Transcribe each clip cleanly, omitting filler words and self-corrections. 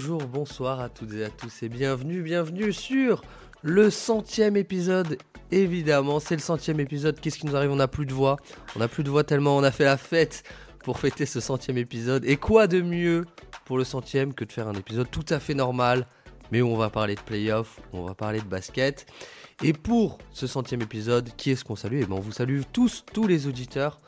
Bonjour, bonsoir à toutes et à tous et bienvenue sur le 100e épisode. Évidemment, c'est le 100e épisode. Qu'est-ce qui nous arrive? On n'a plus de voix. On n'a plus de voix tellement on a fait la fête pour fêter ce 100e épisode. Et quoi de mieux pour le 100e que de faire un épisode tout à fait normal, mais où on va parler de playoff, on va parler de basket. Et pour ce 100e épisode, qui est-ce qu'on salue? Eh ben, on vous salue tous les auditeurs.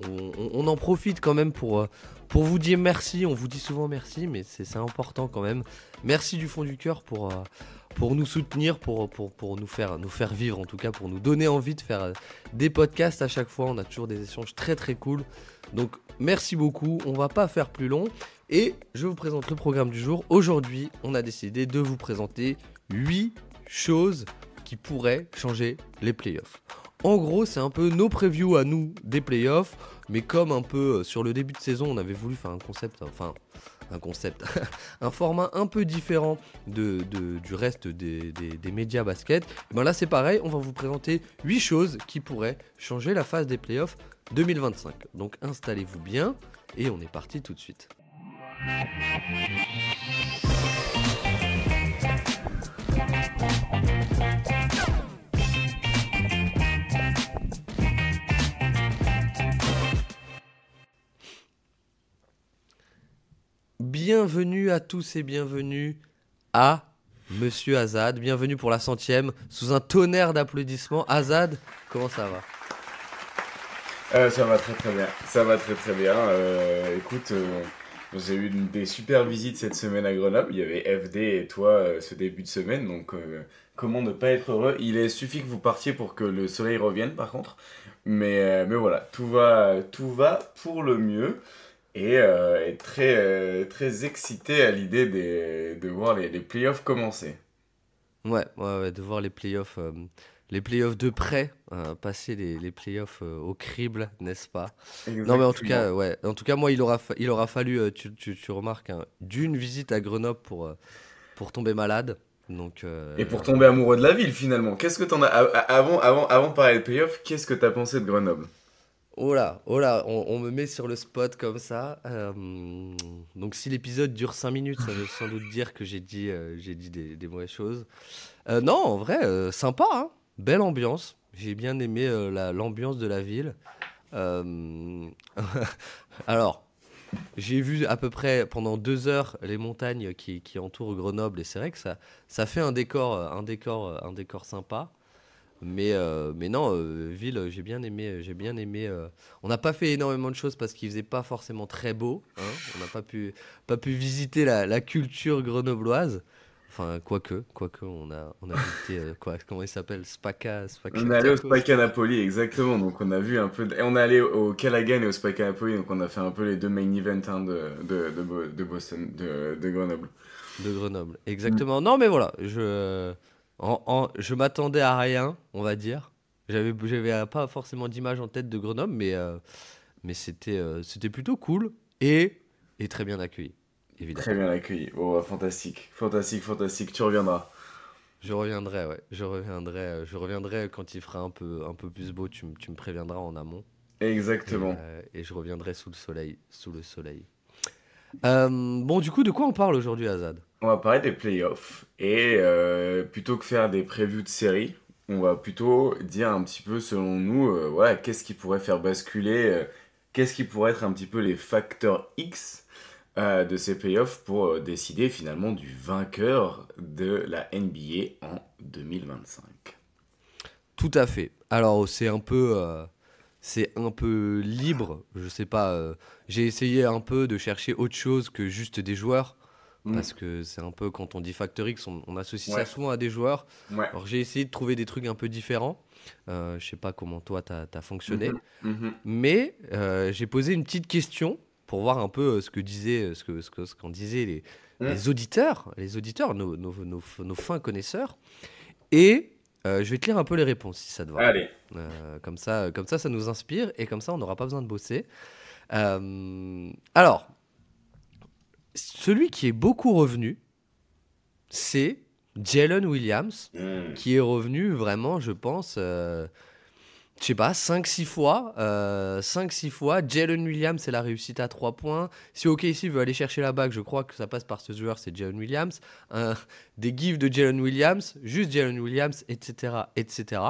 On en profite quand même pour vous dire merci. On vous dit souvent merci, mais c'est important quand même. Merci du fond du cœur pour nous soutenir, pour nous faire vivre, en tout cas pour nous donner envie de faire des podcasts à chaque fois. On a toujours des échanges très très cool. Donc merci beaucoup, on va pas faire plus long. Et je vous présente le programme du jour. Aujourd'hui, on a décidé de vous présenter 8 choses qui pourraient changer les playoffs. En gros, c'est un peu nos previews à nous des playoffs, mais comme un peu sur le début de saison, on avait voulu faire un format un peu différent du reste des médias basket. Et ben là, c'est pareil, on va vous présenter 8 choses qui pourraient changer la phase des playoffs 2025. Donc installez-vous bien et on est parti tout de suite. Bienvenue à tous et bienvenue à Monsieur Azad. Bienvenue pour la 100e, sous un tonnerre d'applaudissements. Azad, comment ça va? Ça va très très bien. Ça va très très bien. Écoute, j'ai eu des super visites cette semaine à Grenoble. Il y avait FD et toi ce début de semaine. Donc, comment ne pas être heureux? Il suffit que vous partiez pour que le soleil revienne, par contre. Mais voilà, tout va pour le mieux. Et très excité à l'idée de voir les playoffs commencer. Ouais, de voir les playoffs de près, passer les playoffs au crible, n'est-ce pas? Non, mais en tout Exactement. cas, ouais. En tout cas, moi, il aura fallu, tu remarques, hein, d'une visite à Grenoble pour tomber malade. Donc, Et pour tomber amoureux de la ville finalement, qu'est-ce que t'en as avant de parler de playoffs, qu'est-ce que t'as pensé de Grenoble? oh là, on me met sur le spot comme ça. Donc si l'épisode dure 5 minutes, ça veut sans doute dire que j'ai dit des mauvaises choses. Non, en vrai, sympa, hein. Belle ambiance. J'ai bien aimé l'ambiance de la ville. Euh, Alors, j'ai vu à peu près pendant 2 heures les montagnes qui entourent Grenoble et c'est vrai que ça fait un décor sympa. Mais non, ville, j'ai bien aimé. On n'a pas fait énormément de choses parce qu'il faisait pas forcément très beau, hein. On n'a pas pu visiter la culture grenobloise. Enfin, quoique, on a visité comment il s'appelle, Spaca On est allé au Tacos. Spike Napoli, exactement, donc on a vu un peu, et on est allé au Callaghan et au Spike Napoli, donc on a fait un peu les deux main events hein, de Boston, de Grenoble. De Grenoble, Mm. exactement. Non, mais voilà, je m'attendais à rien, on va dire. J'avais pas forcément d'image en tête de Grenoble, mais c'était plutôt cool et très bien accueilli, Très évidemment. bien accueilli, oh, fantastique, fantastique, fantastique, tu reviendras. Je reviendrai, ouais. Je reviendrai quand il fera un peu plus beau. Tu me préviendras en amont Exactement. et je reviendrai sous le soleil, sous le soleil. Bon, du coup, de quoi on parle aujourd'hui, Azad? On va parler des playoffs, et plutôt que faire des previews de séries, on va plutôt dire un petit peu selon nous, voilà, qu'est-ce qui pourrait faire basculer, qu'est-ce qui pourrait être un petit peu les facteurs X de ces playoffs pour décider finalement du vainqueur de la NBA en 2025. Tout à fait. Alors, c'est un peu libre. Je sais pas. J'ai essayé un peu de chercher autre chose que juste des joueurs. Mm. Parce que c'est un peu quand on dit Factor X, on associe ça Ouais, souvent à des joueurs. ouais. Alors j'ai essayé de trouver des trucs un peu différents. Je sais pas comment toi t'as fonctionné. Mhm, mhm. Mais j'ai posé une petite question pour voir un peu ce que disaient, ce qu'en disaient Mm. les auditeurs, nos fins connaisseurs. Et je vais te lire un peu les réponses si ça te va. Allez. Ça nous inspire et comme ça, on n'aura pas besoin de bosser. Alors, celui qui est beaucoup revenu, c'est Jalen Williams, Mm. qui est revenu vraiment, je pense, je sais pas, 5-6 fois. 5-6 fois. Jalen Williams, c'est la réussite à 3 points. Si OKC veut aller chercher la bague, je crois que ça passe par ce joueur, c'est Jalen Williams. Des gifs de Jalen Williams, juste Jalen Williams, etc., etc.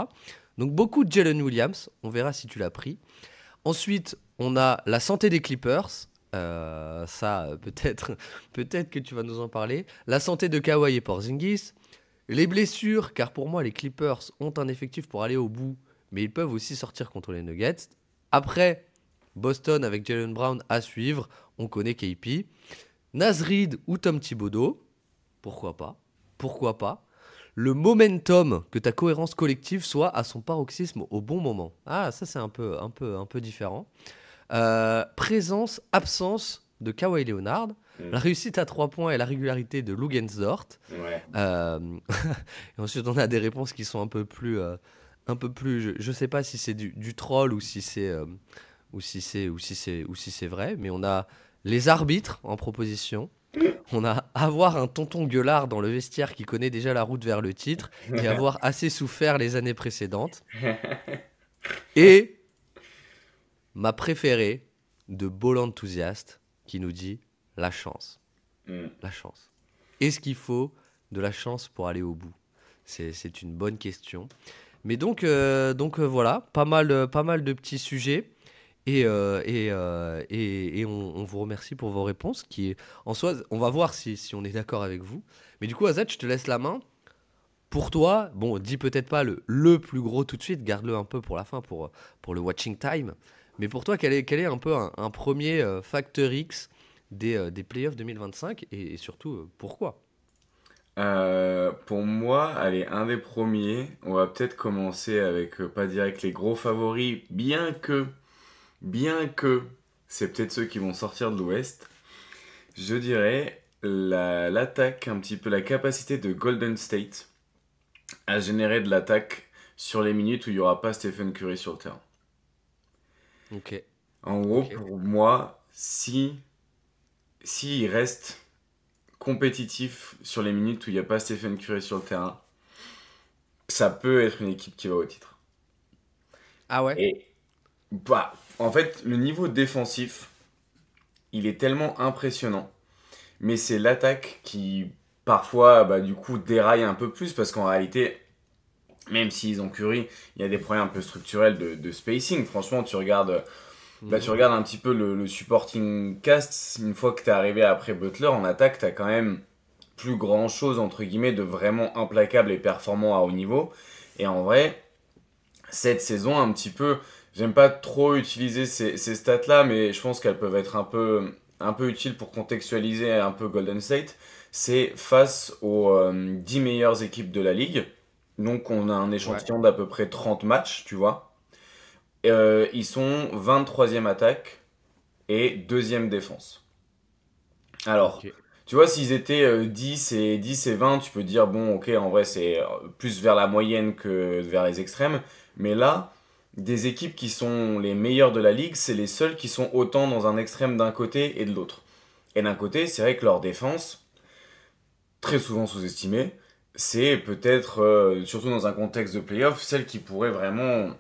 Donc beaucoup de Jalen Williams. On verra si tu l'as pris. Ensuite, on a la santé des Clippers. Peut-être que tu vas nous en parler. La santé de Kawhi et Porzingis. Les blessures, car pour moi, les Clippers ont un effectif pour aller au bout, mais ils peuvent aussi sortir contre les Nuggets. Après, Boston avec Jalen Brown à suivre. On connaît KP. Naz Reid ou Tom Thibodeau. Pourquoi pas? Pourquoi pas? Le momentum, que ta cohérence collective soit à son paroxysme au bon moment. Ah, ça c'est un peu différent. Présence, absence de Kawhi Leonard. La réussite à 3 points et la régularité de Lugensdort. Ouais. Et ensuite, on a des réponses qui sont un peu plus. Je sais pas si c'est du troll ou si c'est vrai, mais on a les arbitres en proposition. On a avoir un tonton gueulard dans le vestiaire qui connaît déjà la route vers le titre et avoir assez souffert les années précédentes. Et ma préférée de Ball Enthusiast qui nous dit la chance. La chance. Est-ce qu'il faut de la chance pour aller au bout? C'est une bonne question. Mais donc voilà, pas mal de petits sujets. Et on vous remercie pour vos réponses. Qui, en soi, on va voir si on est d'accord avec vous. Mais du coup, Azad, je te laisse la main. Pour toi, bon, dis peut-être pas le plus gros tout de suite, garde-le un peu pour la fin, pour le watching time. Mais pour toi, quel est un peu un premier facteur X des playoffs 2025 et surtout, pourquoi? Pour moi, allez, un des premiers, on va peut-être commencer avec, pas direct les gros favoris, bien que c'est peut-être ceux qui vont sortir de l'Ouest. Je dirais l'attaque, un petit peu la capacité de Golden State à générer de l'attaque sur les minutes où il n'y aura pas Stephen Curry sur le terrain. Ok, En gros, ok. pour moi, si il reste compétitif sur les minutes où il n'y a pas Stephen Curry sur le terrain, ça peut être une équipe qui va au titre. Ah ouais? Et bah, en fait, le niveau défensif, il est tellement impressionnant. Mais c'est l'attaque qui, parfois, bah, du coup, déraille un peu plus parce qu'en réalité, même s'ils ont Curry, il y a des problèmes un peu structurels de spacing. Franchement, tu Mhm. regardes un petit peu le supporting cast. Une fois que tu es arrivé après Butler en attaque, tu as quand même plus grand chose, entre guillemets, de vraiment implacable et performant à haut niveau. Et en vrai, cette saison, un petit peu, j'aime pas trop utiliser ces stats-là, mais je pense qu'elles peuvent être un peu utiles pour contextualiser un peu Golden State. C'est face aux 10 meilleures équipes de la ligue. Donc on a un Ouais. échantillon d'à peu près 30 matchs, tu vois. Ils sont 23e attaque et 2e défense. Ok. Alors, tu vois, s'ils étaient 10 et 20, tu peux dire, bon, ok, en vrai, c'est plus vers la moyenne que vers les extrêmes. Mais là, des équipes qui sont les meilleures de la ligue, c'est les seules qui sont autant dans un extrême d'un côté et de l'autre. Et d'un côté, c'est vrai que leur défense, très souvent sous-estimée, c'est peut-être, surtout dans un contexte de playoff, celle qui pourrait vraiment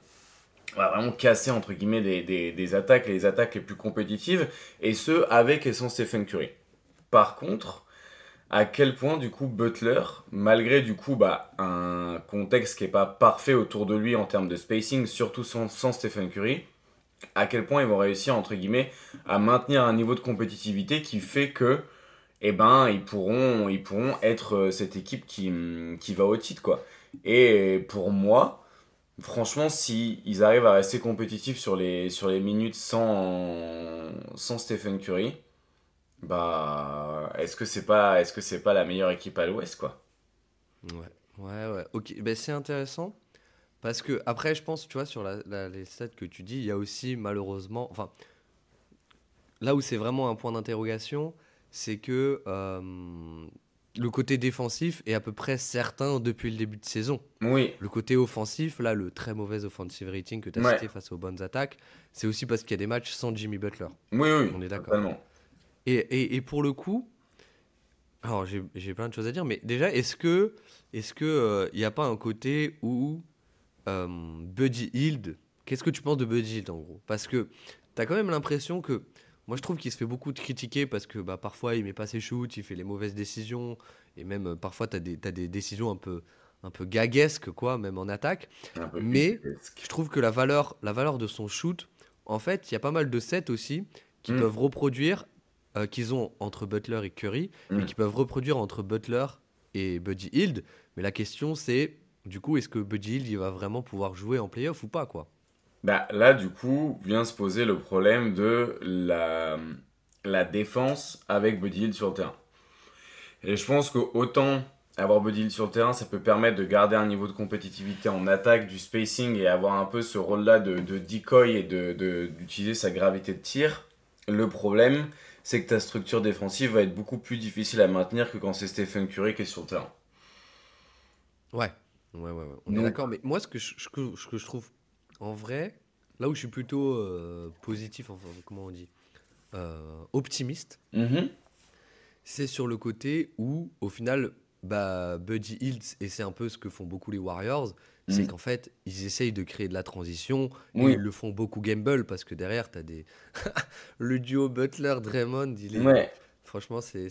casser, entre guillemets, des attaques, les attaques les plus compétitives, et ce, avec et sans Stephen Curry. Par contre, à quel point du coup Butler, malgré du coup un contexte qui est pas parfait autour de lui en termes de spacing, surtout sans Stephen Curry, à quel point ils vont réussir entre guillemets à maintenir un niveau de compétitivité qui fait que ils pourront être cette équipe qui va au titre quoi. Et pour moi, franchement, si ils arrivent à rester compétitifs sur les minutes sans Stephen Curry, bah, est-ce que c'est pas la meilleure équipe à l'Ouest, quoi? Ouais. Ouais, ouais. Ok. Ben, c'est intéressant. Parce que, après, je pense, tu vois, sur les stats que tu dis, il y a aussi malheureusement. Enfin, là où c'est vraiment un point d'interrogation, c'est que le côté défensif est à peu près certain depuis le début de saison. Oui, Le côté offensif, là, le très mauvais offensive rating que tu as ouais, cité face aux bonnes attaques, c'est aussi parce qu'il y a des matchs sans Jimmy Butler. oui, oui, On est d'accord. totalement. Et pour le coup, alors j'ai plein de choses à dire, mais déjà, est-ce que il n'y a pas un côté où Buddy Hield, qu'est-ce que tu penses de Buddy Hield en gros? Parce que t'as quand même l'impression que. Moi, je trouve qu'il se fait beaucoup de critiquer parce que bah, parfois il met pas ses shoots, il fait les mauvaises décisions. Et même parfois t'as des décisions un peu gaguesques, quoi, même en attaque. Un peu Mais pittoresque. je trouve que la valeur de son shoot, en fait, il y a pas mal de sets aussi qui Hmm, peuvent reproduire, qu'ils ont entre Butler et Curry, mais hmm. qui peuvent reproduire entre Butler et Buddy Hield. Mais la question, c'est, du coup, est-ce que Buddy Hield il va vraiment pouvoir jouer en playoff ou pas, quoi? Bah, là, du coup, vient se poser le problème de la défense avec Buddy Hield sur le terrain. Et je pense que autant avoir Buddy Hield sur le terrain, ça peut permettre de garder un niveau de compétitivité en attaque, du spacing et avoir un peu ce rôle-là de decoy et d'utiliser sa gravité de tir. Le problème, c'est que ta structure défensive va être beaucoup plus difficile à maintenir que quand c'est Stephen Curry qui est sur le terrain. Ouais, ouais. On est Donc, d'accord, mais moi, ce que je trouve en vrai, là où je suis plutôt positif, enfin, comment on dit, optimiste, mhm, c'est sur le côté où, au final, bah, Buddy Hield, et c'est un peu ce que font beaucoup les Warriors, c'est mhm. qu'en fait, ils essayent de créer de la transition et Oui, ils le font beaucoup gamble parce que derrière, t'as des. Le duo Butler-Draymond, il est. ouais. Franchement, c'est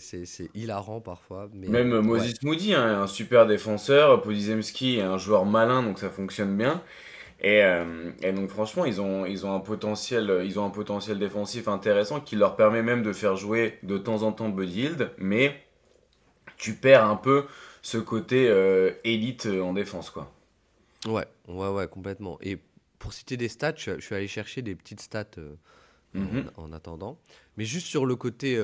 hilarant parfois, mais Même ouais, Moses Moody, hein, un super défenseur, Podziemski est un joueur malin, donc ça fonctionne bien. Et donc franchement, ils ont un potentiel défensif intéressant qui leur permet même de faire jouer de temps en temps Buddy Hield, mais tu perds un peu ce côté élite en défense, quoi. ouais, complètement. Et pour citer des stats, je suis allé chercher des petites stats Mhm, en attendant. Mais juste sur le côté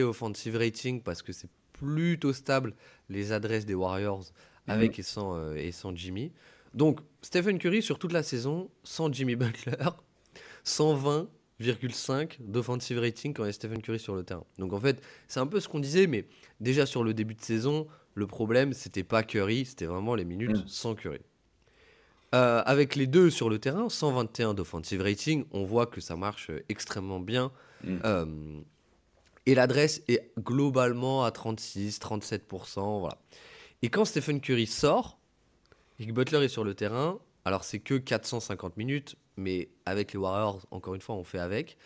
offensive rating, parce que c'est plutôt stable les adresses des Warriors mhm, avec et sans Jimmy. Donc, Stephen Curry sur toute la saison, sans Jimmy Butler, 120,5 d'offensive rating quand il y a Stephen Curry sur le terrain. Donc en fait, c'est un peu ce qu'on disait, mais déjà sur le début de saison, le problème, c'était pas Curry, c'était vraiment les minutes mhm, sans Curry. Avec les deux sur le terrain, 121 d'offensive rating, on voit que ça marche extrêmement bien. mhm. Euh, et l'adresse est globalement à 36-37%. Voilà. Et quand Stephen Curry sort et que Butler est sur le terrain, alors c'est que 450 minutes, mais avec les Warriors, encore une fois, on fait avec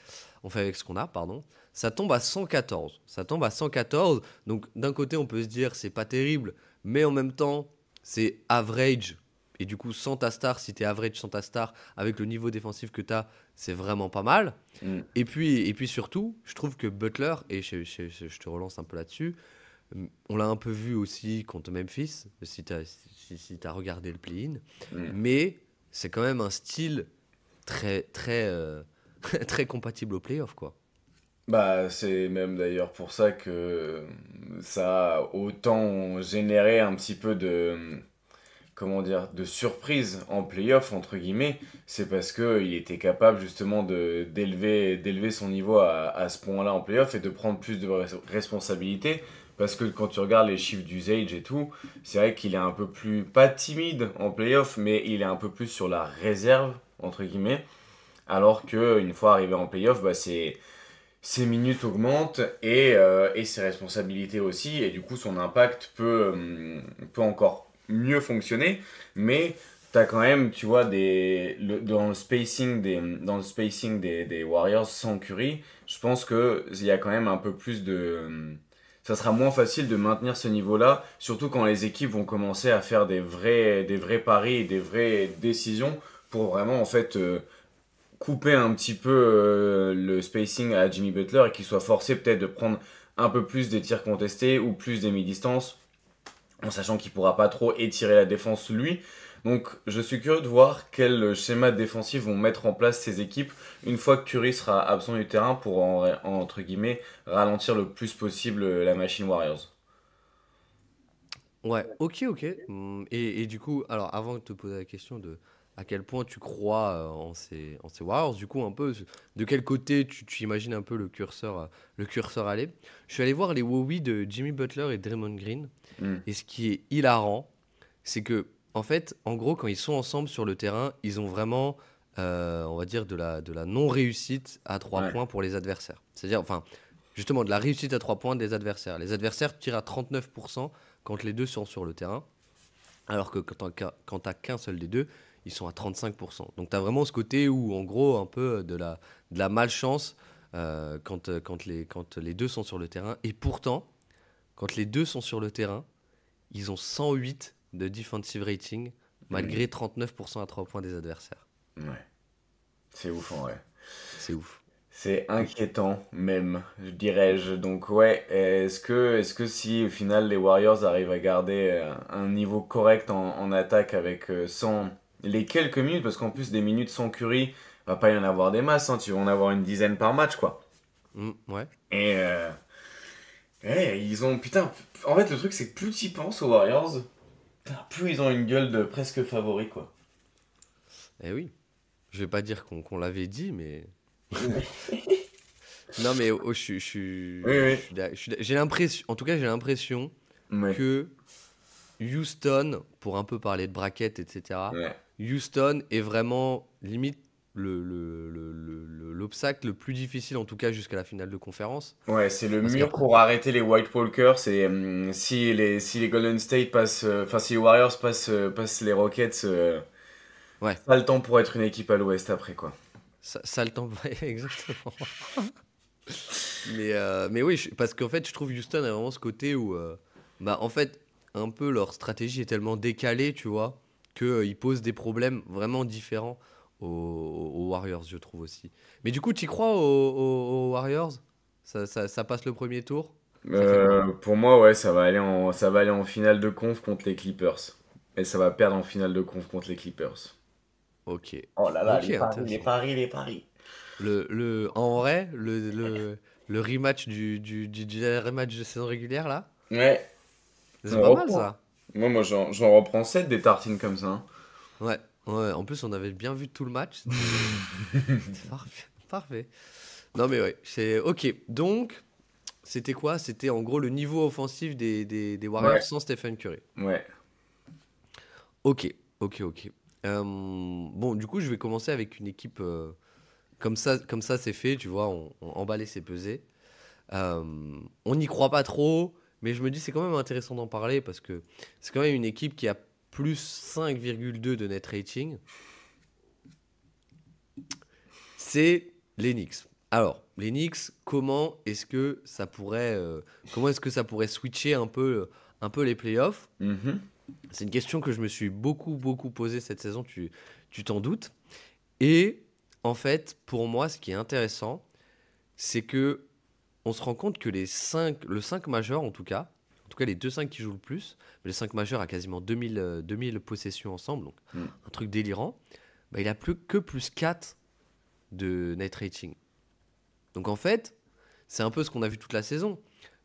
ce qu'on a, pardon. Ça tombe à 114. Ça tombe à 114. Donc d'un côté, on peut se dire c'est pas terrible, mais en même temps, c'est average. Et du coup, sans ta star, si t'es average sans ta star, avec le niveau défensif que t'as, c'est vraiment pas mal. Mhm. Et puis surtout, je trouve que Butler, et je te relance un peu là-dessus, on l'a un peu vu aussi contre Memphis, si t'as regardé le play-in, Mhm. mais c'est quand même un style très, très compatible au playoff, quoi. Bah, c'est même d'ailleurs pour ça que ça a autant généré un petit peu de, comment dire, de surprise en playoff, entre guillemets. C'est parce que il était capable justement d'élever son niveau à ce point-là en playoff et de prendre plus de responsabilités. Parce que quand tu regardes les chiffres d'usage et tout, c'est vrai qu'il est un peu plus, pas timide en playoff, mais il est un peu plus sur la réserve, entre guillemets. Alors que une fois arrivé en playoff, bah, ses minutes augmentent et ses responsabilités aussi, et du coup son impact peut encore mieux fonctionner, mais t'as quand même, tu vois, dans le spacing des Warriors sans Curry, je pense qu'il y a quand même un peu plus de. Ça sera moins facile de maintenir ce niveau-là, surtout quand les équipes vont commencer à faire des vrais paris et des vraies décisions pour vraiment en fait couper un petit peu le spacing à Jimmy Butler et qu'il soit forcé peut-être de prendre un peu plus des tirs contestés ou plus des mi-distances, en sachant qu'il pourra pas trop étirer la défense lui. Donc je suis curieux de voir quel schéma défensif vont mettre en place ces équipes une fois que Curry sera absent du terrain pour entre guillemets ralentir le plus possible la machine Warriors. Ouais, ok. Et du coup, alors avant de te poser la question de à quel point tu crois en ces Warriors, du coup, un peu, de quel côté tu imagines un peu le curseur aller, je suis allé voir les WoWi de Jimmy Butler et Draymond Green, Hmm. et ce qui est hilarant, c'est que, en fait, en gros, quand ils sont ensemble sur le terrain, ils ont vraiment, on va dire, de la non-réussite à trois Ouais. points pour les adversaires. C'est-à-dire, enfin, justement, de la réussite à 3 points des adversaires. Les adversaires tirent à 39% quand les deux sont sur le terrain, alors que quand t'as qu'un seul des deux, ils sont à 35%. Donc tu as vraiment ce côté où, en gros, un peu de la malchance quand les deux sont sur le terrain. Et pourtant, quand les deux sont sur le terrain, ils ont 108 de defensive rating, Mm. malgré 39% à 3 points des adversaires. Ouais, c'est ouf en vrai. C'est ouf. C'est inquiétant même, je dirais-je. Donc ouais, est-ce que si au final les Warriors arrivent à garder un niveau correct en attaque avec sans les quelques minutes, parce qu'en plus des minutes sans Curry, va pas y en avoir des masses, hein, tu vas en avoir une dizaine par match quoi. Ouais. Et ouais, ils ont putain. En fait, le truc c'est que plus tu y penses aux Warriors, putain, plus ils ont une gueule de presque favori quoi. Eh oui. Je vais pas dire qu'on l'avait dit, mais. Non, mais Oui, oui. j'ai l'impression, en tout cas, j'ai l'impression Ouais, que Houston, pour un peu parler de bracket, etc., ouais. Houston est vraiment limite l'obstacle le plus difficile, en tout cas jusqu'à la finale de conférence. Ouais, c'est le Parce mur qu'après, pour arrêter les White Walkers. Et si les Golden State passent, enfin si les Warriors passent les Rockets, ouais, pas le temps pour être une équipe à l'Ouest après quoi. ça le temps, ouais, exactement. Mais oui, parce qu'en fait, je trouve Houston a vraiment ce côté où, bah, en fait, un peu leur stratégie est tellement décalée, tu vois, qu'ils posent des problèmes vraiment différents aux Warriors, je trouve aussi. Mais du coup, tu crois aux Warriors? Ça passe le premier tour? Ça fait quoi? Pour moi, ouais, ça va aller en finale de conf contre les Clippers. Et ça va perdre en finale de conf contre les Clippers. Ok. Oh là là, Ok, les paris, les intéressant. paris, les paris. En vrai, le rematch du dernier match de saison régulière, là, Ouais, c'est on pas mal, reprend. ça. Moi, j'en reprends 7 des tartines comme ça, hein. Ouais, ouais. En plus, on avait bien vu tout le match. C'était parfait. Parfait. Non, mais ouais, c'est ok. Donc, c'était quoi? C'était en gros le niveau offensif des Warriors Ouais, sans Stephen Curry. ouais. Ok, ok, ok. Bon, du coup, je vais commencer avec une équipe comme ça, c'est fait, tu vois, on emballait, c'est pesé. On n'y croit pas trop, mais je me dis c'est quand même intéressant d'en parler parce que c'est quand même une équipe qui a plus 5,2 de net rating. C'est les Knicks. Alors, les Knicks, comment est-ce que ça pourrait switcher un peu les playoffs? Mhm. C'est une question que je me suis beaucoup, beaucoup posée cette saison, tu t'en doutes. Et en fait, pour moi, ce qui est intéressant, c'est que on se rend compte que le 5 majeur en tout cas les deux 5 qui jouent le plus, mais le 5 majeur a quasiment 2000 possessions ensemble, donc Mm. un truc délirant, bah, il a plus que plus 4 de net rating. Donc en fait, c'est un peu ce qu'on a vu toute la saison.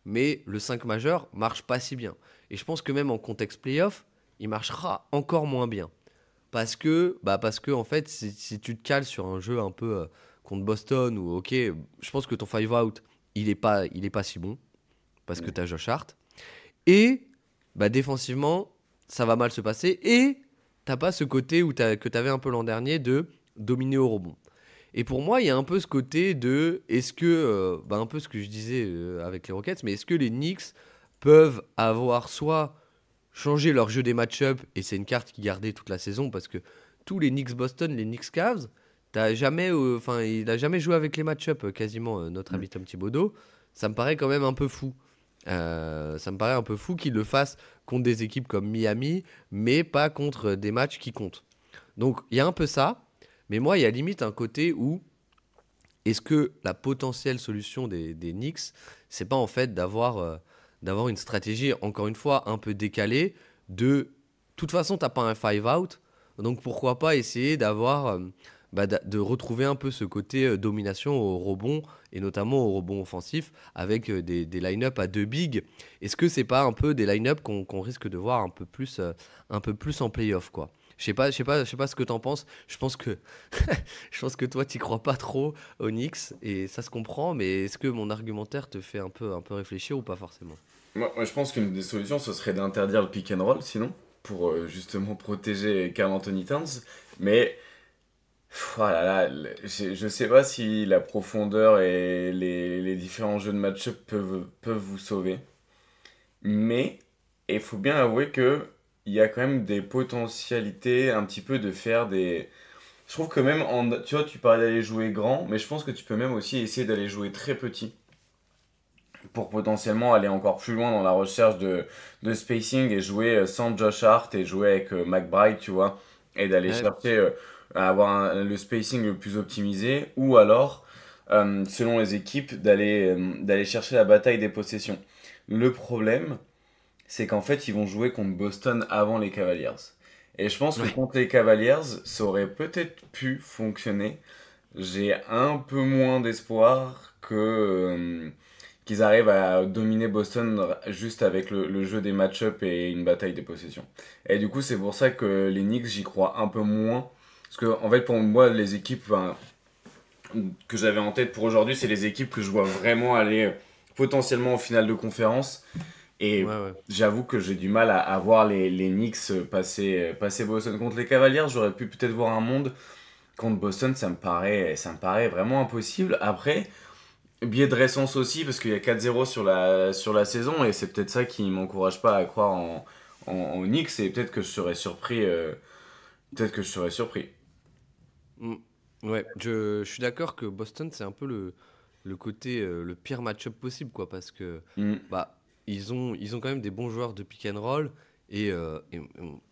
Mais le 5 majeur marche pas si bien. Et je pense que même en contexte playoff, il marchera encore moins bien. Parce que en fait, si tu te cales sur un jeu un peu contre Boston, ou ok, je pense que ton 5 out, il est pas si bon. Parce que Mm. tu as Josh Hart. Et bah, défensivement, ça va mal se passer. Et t'as pas ce côté que tu avais un peu l'an dernier de dominer au rebond. Et pour moi, il y a un peu ce côté de, est-ce que, un peu ce que je disais avec les Rockets, mais est-ce que les Knicks peuvent avoir soit changé leur jeu des match-up, et c'est une carte qui gardait toute la saison, parce que tous les Knicks Boston, les Knicks Cavs, il a jamais joué avec les match-up quasiment, notre Mm. ami Tom Thibodeau. Ça me paraît quand même un peu fou. Ça me paraît un peu fou qu'il le fasse contre des équipes comme Miami, mais pas contre des matchs qui comptent. Donc il y a un peu ça, mais moi il y a limite un côté où est-ce que la potentielle solution des Knicks, c'est pas en fait d'avoir une stratégie, encore une fois, un peu décalée de toute façon, t'as pas un five out, donc pourquoi pas essayer de retrouver un peu ce côté domination au rebond, et notamment au rebond offensif, avec des line-up à deux big. Est-ce que c'est pas un peu des line-up qu'on risque de voir un peu plus en playoff, quoi? Je sais pas ce que t'en penses. Je pense que toi, t'y crois pas trop aux Knicks et ça se comprend, mais est-ce que mon argumentaire te fait un peu réfléchir ou pas forcément? Moi, je pense qu'une des solutions, ce serait d'interdire le pick and roll, sinon, pour justement protéger Karl Anthony Towns. Mais, voilà, là, je sais pas si la profondeur et les différents jeux de match-up peuvent vous sauver. Mais il faut bien avouer que il y a quand même des potentialités un petit peu de faire des. Je trouve que même, tu vois, tu parlais d'aller jouer grand, mais je pense que tu peux même aussi essayer d'aller jouer très petit pour potentiellement aller encore plus loin dans la recherche de spacing et jouer sans Josh Hart et jouer avec McBride, tu vois, et d'aller Ouais, chercher à avoir le spacing le plus optimisé, ou alors, selon les équipes, d'aller chercher la bataille des possessions. Le problème, c'est qu'en fait, ils vont jouer contre Boston avant les Cavaliers. Et je pense que ouais, contre les Cavaliers, ça aurait peut-être pu fonctionner. J'ai un peu moins d'espoir qu'ils arrivent à dominer Boston juste avec le jeu des match-up et une bataille des possessions. Et du coup, c'est pour ça que les Knicks, j'y crois un peu moins. Parce que, en fait, pour moi, les équipes que j'avais en tête pour aujourd'hui, c'est les équipes que je vois vraiment aller potentiellement en finale de conférence. ouais, Et ouais. j'avoue que j'ai du mal à voir les Knicks passer Boston contre les Cavaliers. J'aurais pu peut-être voir un monde contre Boston, ça me paraît vraiment impossible. Après, biais de récence aussi, parce qu'il y a 4-0 sur la saison, et c'est peut-être ça qui m'encourage pas à croire en Knicks, et peut-être que je serais surpris. Peut-être que je serais surpris. Mm. Ouais, je suis d'accord que Boston, c'est un peu le côté, le pire match-up possible, quoi, parce que Mm, bah, ils ont quand même des bons joueurs de pick and roll,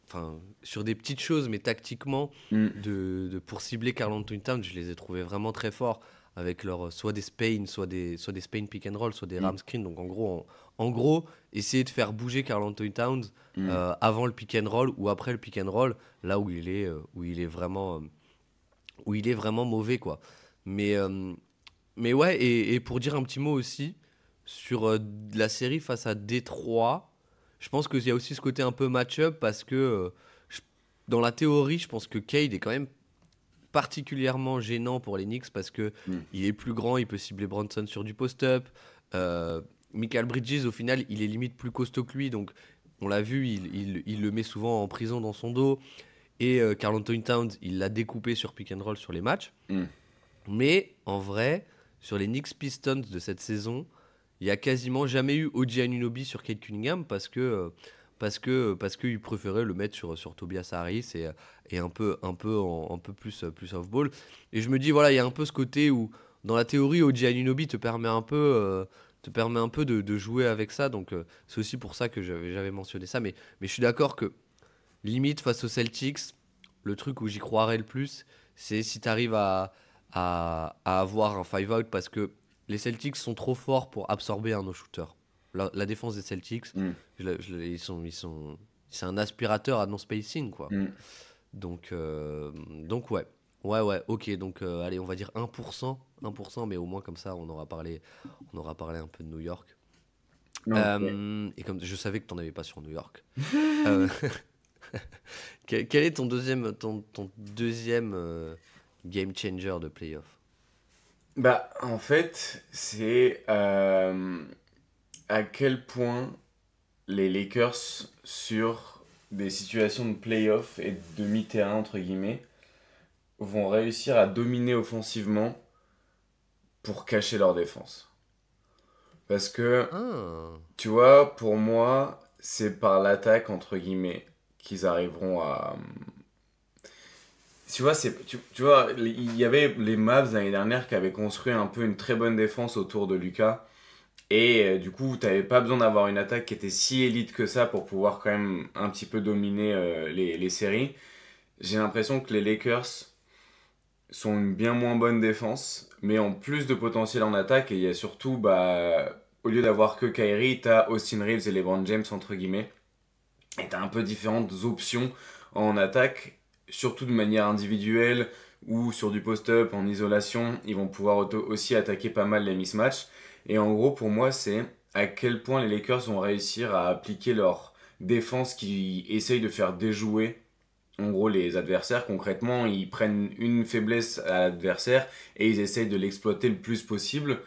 enfin, sur des petites choses, mais tactiquement, mm, pour cibler Karl Anthony Towns, je les ai trouvés vraiment très forts, avec soit des Spain, soit des Spain pick and roll, soit des mm, ram screen. Donc en gros, essayer de faire bouger Karl Anthony Towns mm. avant le pick and roll ou après le pick and roll, là où il est vraiment mauvais, quoi. Mais, euh, mais ouais, et pour dire un petit mot aussi sur la série face à Détroit, je pense qu'il y a aussi ce côté un peu match-up parce que je- dans la théorie, je pense que Cade est quand même particulièrement gênant pour les Knicks parce que Mm. il est plus grand, il peut cibler Bronson sur du post-up. Michael Bridges, au final, il est limite plus costaud que lui, donc on l'a vu, il le met souvent en prison dans son dos. Et Karl Anthony Towns, il l'a découpé sur pick and roll sur les matchs. Mm. Mais en vrai, sur les Knicks Pistons de cette saison, il y a quasiment jamais eu OG Anunoby sur Kate Cunningham parce qu'il préférait le mettre sur Tobias Harris et un peu plus off-ball. Et je me dis, voilà, il y a un peu ce côté où, dans la théorie, OG Anunoby te permet un peu de jouer avec ça. Donc, c'est aussi pour ça que j'avais mentionné ça. Mais je suis d'accord que, limite, face aux Celtics, le truc où j'y croirais le plus, c'est si tu arrives à avoir un five out parce que les Celtics sont trop forts pour absorber un no-shooter. La défense des Celtics, Mm. c'est un aspirateur à non-spacing, quoi. Mm. Donc ouais. Ouais, ouais, ok. Donc, allez, on va dire 1%, 1%, mais au moins comme ça, on aura parlé un peu de New York. Ok. Et comme je savais que tu n'en avais pas sur New York. Euh, quel est ton deuxième game changer de playoff? Bah, en fait, c'est à quel point les Lakers, sur des situations de playoff et de demi-terrain, entre guillemets, vont réussir à dominer offensivement pour cacher leur défense. Parce que, Ah. tu vois, pour moi, c'est par l'attaque, entre guillemets, qu'ils arriveront à. Tu vois, il y avait les Mavs l'année dernière qui avaient construit un peu une très bonne défense autour de Lucas. Et du coup, tu n'avais pas besoin d'avoir une attaque qui était si élite que ça pour pouvoir quand même un petit peu dominer les séries. J'ai l'impression que les Lakers sont une bien moins bonne défense, mais ont plus de potentiel en attaque. Et il y a surtout, bah, au lieu d'avoir que Kyrie, tu as Austin Reeves et LeBron James, entre guillemets. Et tu as un peu différentes options en attaque, surtout de manière individuelle ou sur du post-up en isolation. Ils vont pouvoir aussi attaquer pas mal les mismatchs. Et en gros, pour moi, c'est à quel point les Lakers vont réussir à appliquer leur défense qui essaye de faire déjouer en gros les adversaires. Concrètement, ils prennent une faiblesse à l'adversaire et ils essayent de l'exploiter le plus possible.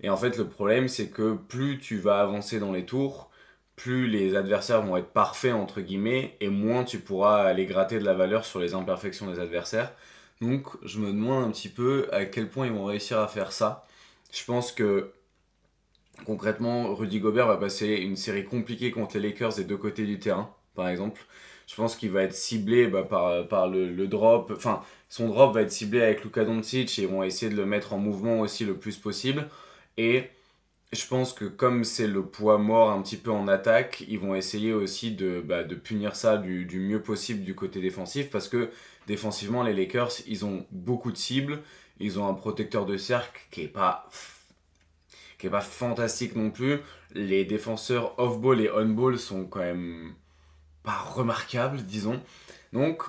Et en fait, le problème, c'est que plus tu vas avancer dans les tours, plus les adversaires vont être parfaits, entre guillemets, et moins tu pourras aller gratter de la valeur sur les imperfections des adversaires. Donc, je me demande un petit peu à quel point ils vont réussir à faire ça. Je pense que concrètement, Rudy Gobert va passer une série compliquée contre les Lakers des deux côtés du terrain, par exemple. Je pense qu'il va être ciblé par le drop. Enfin, son drop va être ciblé avec Luka Doncic et ils vont essayer de le mettre en mouvement aussi le plus possible. Et je pense que comme c'est le poids mort un petit peu en attaque, ils vont essayer aussi de punir ça du mieux possible du côté défensif parce que défensivement, les Lakers, ils ont beaucoup de cibles. Ils ont un protecteur de cercle qui est pas fantastique non plus. Les défenseurs off-ball et on-ball sont quand même pas remarquables, disons. Donc,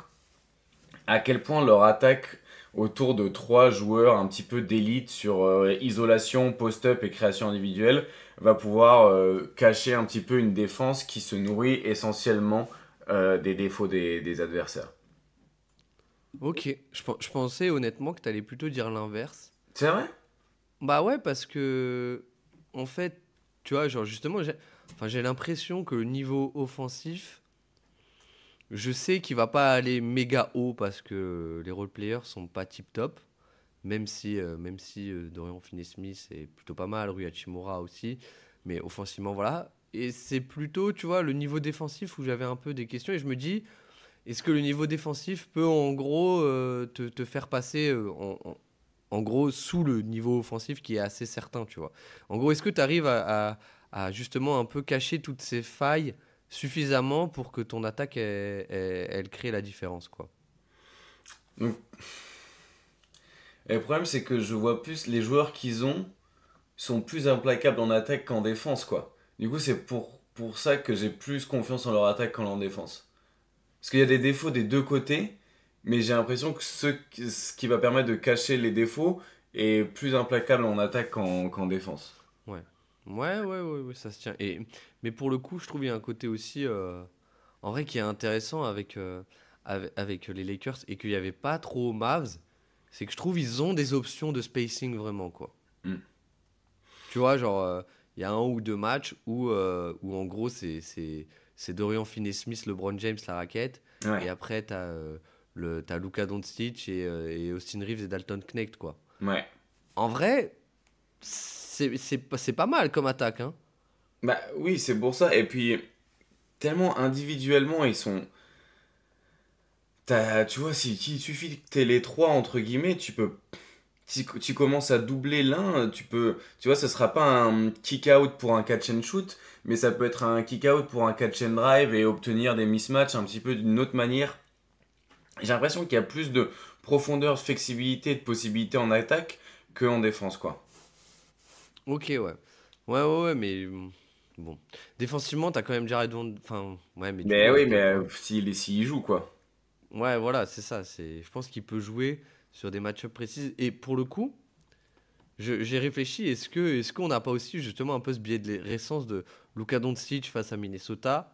à quel point leur attaque autour de trois joueurs un petit peu d'élite sur isolation, post-up et création individuelle va pouvoir cacher un petit peu une défense qui se nourrit essentiellement des défauts des adversaires. Ok, je pensais honnêtement que t'allais plutôt dire l'inverse. C'est vrai? Bah ouais, parce que, en fait, tu vois, genre justement, j'ai l'impression que le niveau offensif, je sais qu'il va pas aller méga haut parce que les role-players sont pas tip-top, même si Dorian Finney-Smith est plutôt pas mal, Rui Hachimura aussi, mais offensivement, voilà. Et c'est plutôt, tu vois, le niveau défensif où j'avais un peu des questions et je me dis, est-ce que le niveau défensif peut en gros te faire passer en gros sous le niveau offensif qui est assez certain, tu vois. En gros, est-ce que tu arrives à justement un peu cacher toutes ces failles suffisamment pour que ton attaque elle crée la différence, quoi. Donc, et le problème, c'est que je vois plus les joueurs qu'ils ont sont plus implacables en attaque qu'en défense, quoi. Du coup, c'est pour ça que j'ai plus confiance en leur attaque qu'en leur défense. Parce qu'il y a des défauts des deux côtés, mais j'ai l'impression que ce qui va permettre de cacher les défauts est plus implacable en attaque qu'en défense. Ouais. Ouais, ça se tient. Mais pour le coup, je trouve qu'il y a un côté aussi, en vrai, qui est intéressant avec les Lakers et qu'il n'y avait pas trop aux Mavs, c'est que je trouve ils ont des options de spacing vraiment, quoi. Mm. Tu vois, genre, il y a un ou deux matchs où en gros, c'est Dorian Finney-Smith, LeBron James, la raquette. Et Ouais, après, t'as Luka Doncic et Austin Reeves et Dalton Knecht, quoi. ouais. En vrai, c'est pas mal comme attaque, hein. Bah oui, c'est pour ça. Et puis, tellement individuellement, ils sont. Tu vois, il suffit que t'aies les trois, entre guillemets, tu peux. Si tu commences à doubler l'un, tu peux. Tu vois, ce sera pas un kick-out pour un catch and shoot, mais ça peut être un kick-out pour un catch and drive et obtenir des mismatchs un petit peu d'une autre manière. J'ai l'impression qu'il y a plus de profondeur, de flexibilité, de possibilités en attaque que en défense, quoi. Ok, ouais. Ouais, mais bon. Défensivement, t'as quand même Jared Van. Enfin, ouais, mais du Mais coup, à oui, mais quel point. s'il joue, quoi. Ouais, voilà, c'est ça. Je pense qu'il peut jouer sur des match-ups précises. Et pour le coup, j'ai réfléchi, est-ce qu'on n'a pas aussi justement un peu ce biais de récence de Luka Doncic face à Minnesota?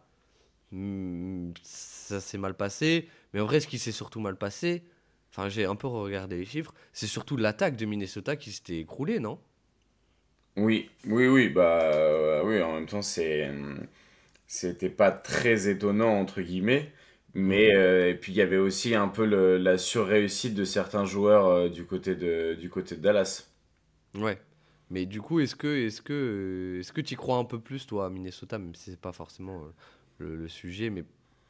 Ça s'est mal passé, mais en vrai, ce qui s'est surtout mal passé, enfin, j'ai un peu regardé les chiffres, c'est surtout l'attaque de Minnesota qui s'était écroulée, non? Oui, oui, en même temps, c'était pas très étonnant, entre guillemets, mais Mhm. et puis il y avait aussi un peu la surréussite de certains joueurs du côté de Dallas. Ouais. Mais du coup, est-ce que tu crois un peu plus, toi, à Minnesota, même si c'est pas forcément le sujet, mais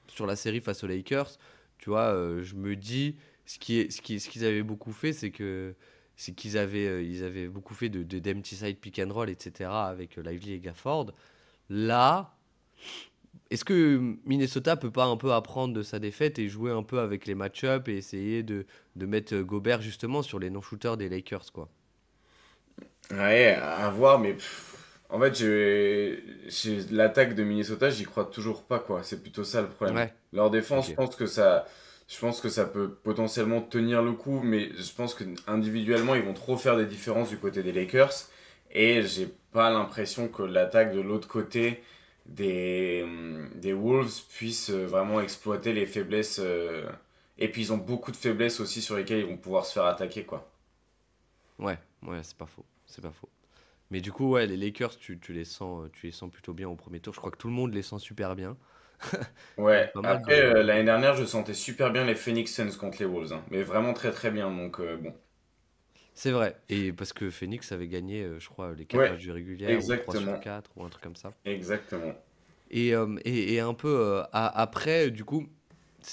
sur la série face aux Lakers, tu vois, je me dis, ce qu'ils avaient beaucoup fait, c'est qu'ils avaient beaucoup fait d'empty side pick and roll, etc., avec Lively et Gafford. Là, est-ce que Minnesota peut pas un peu apprendre de sa défaite et jouer un peu avec les match-ups et essayer de mettre Gobert justement sur les non-shooters des Lakers, quoi? Ouais, à voir, mais en fait, l'attaque de Minnesota, j'y crois toujours pas, quoi. C'est plutôt ça le problème. Ouais, Leur défense, ok. je pense que ça peut potentiellement tenir le coup, mais je pense que individuellement, ils vont trop faire des différences du côté des Lakers, et j'ai pas l'impression que l'attaque de l'autre côté des Wolves puisse vraiment exploiter les faiblesses. Et puis ils ont beaucoup de faiblesses aussi sur lesquelles ils vont pouvoir se faire attaquer, quoi. Ouais, c'est pas faux. C'est pas faux. Mais du coup, ouais, les Lakers, tu les sens plutôt bien au premier tour. Je crois que tout le monde les sent super bien. Il y a eu Ouais, pas mal après de. l'année dernière, je sentais super bien les Phoenix Suns contre les Wolves, hein. Mais vraiment très très bien, donc bon. C'est vrai. Et parce que Phoenix avait gagné, je crois, les 4 Ouais, matchs de régulière, ou 3 sur exactement, 4 ou un truc comme ça. exactement. Et un peu après, du coup.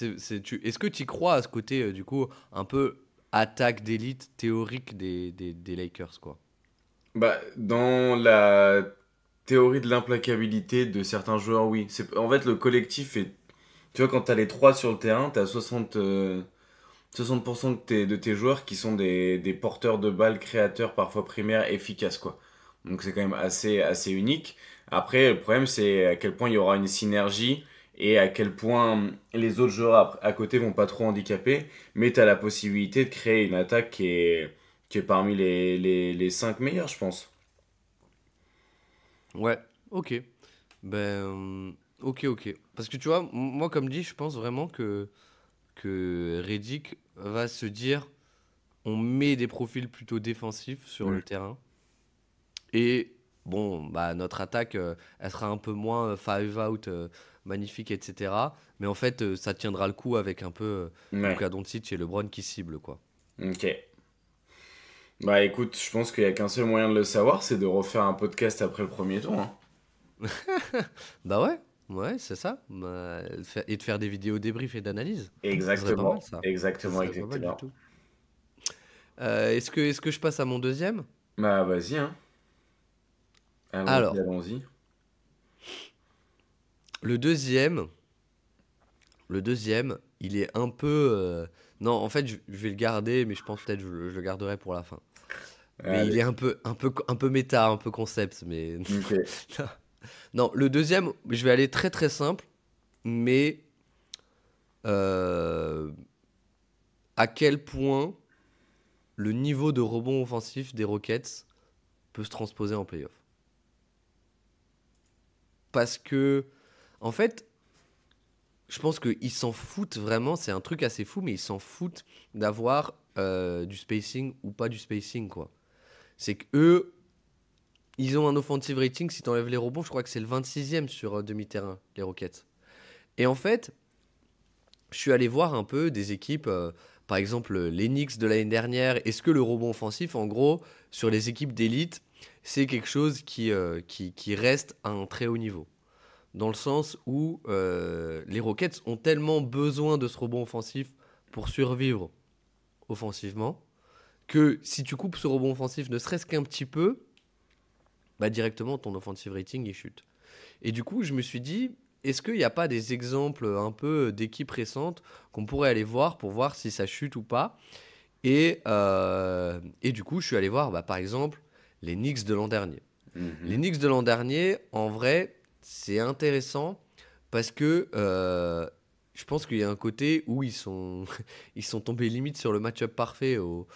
Est-ce que tu crois à ce côté, du coup, un peu attaque d'élite théorique des Lakers, quoi? Bah, dans la théorie de l'implacabilité de certains joueurs, oui. En fait, le collectif est. Tu vois, quand t'as les trois sur le terrain, t'as 60% de tes joueurs qui sont des porteurs de balles, créateurs, parfois primaires, efficaces, quoi. Donc c'est quand même assez unique. Après, le problème, c'est à quel point il y aura une synergie et à quel point les autres joueurs à côté vont pas trop handicaper. Mais tu as la possibilité de créer une attaque qui est parmi les 5 meilleurs, je pense. Ouais, ok. Ben, ok, ok. Parce que tu vois, moi, comme dit, je pense vraiment que Reddick va se dire, on met des profils plutôt défensifs sur Mm. le terrain. Et bon, bah, notre attaque, elle sera un peu moins five out, magnifique, etc. Mais en fait, ça tiendra le coup avec un peu Ouais, Luka Doncic et LeBron qui ciblent, quoi. ok. Bah écoute, je pense qu'il y a qu'un seul moyen de le savoir, c'est de refaire un podcast après le premier tour, hein. Bah ouais, ouais, c'est ça. Bah, et de faire des vidéos débrief et d'analyse. Ce serait pas mal, Exactement, ça. Ce exactement, serait pas mal du exactement. tout. Est-ce que je passe à mon deuxième? Bah vas-y, hein. Allons-y, Alors, allons-y. le deuxième, le deuxième, il est un peu. Non, en fait, je vais le garder, mais je pense peut-être que je le garderai pour la fin. Mais il est Allez, un peu méta, un peu concept. Mais ok. non, le deuxième, je vais aller très très simple, mais euh, à quel point le niveau de rebond offensif des Rockets peut se transposer en playoff? Parce que, en fait, je pense qu'ils s'en foutent vraiment, c'est un truc assez fou, mais ils s'en foutent d'avoir du spacing ou pas du spacing, quoi. C'est que eux, ils ont un offensive rating, si tu enlèves les rebonds, je crois que c'est le 26e sur demi-terrain, les Rockets. Et en fait, je suis allé voir un peu des équipes, par exemple les Knicks de l'année dernière. Est-ce que le rebond offensif, en gros, sur les équipes d'élite, c'est quelque chose qui reste à un très haut niveau? Dans le sens où les Rockets ont tellement besoin de ce rebond offensif pour survivre offensivement que si tu coupes ce rebond offensif ne serait-ce qu'un petit peu, bah directement ton offensive rating il chute. Et du coup, je me suis dit, est-ce qu'il n'y a pas des exemples un peu d'équipes récentes qu'on pourrait aller voir pour voir si ça chute ou pas? Et du coup, je suis allé voir, bah, par exemple, les Knicks de l'an dernier. Les Mhm. Knicks de l'an dernier, en vrai, c'est intéressant parce que je pense qu'il y a un côté où ils sont tombés limite sur le match-up parfait au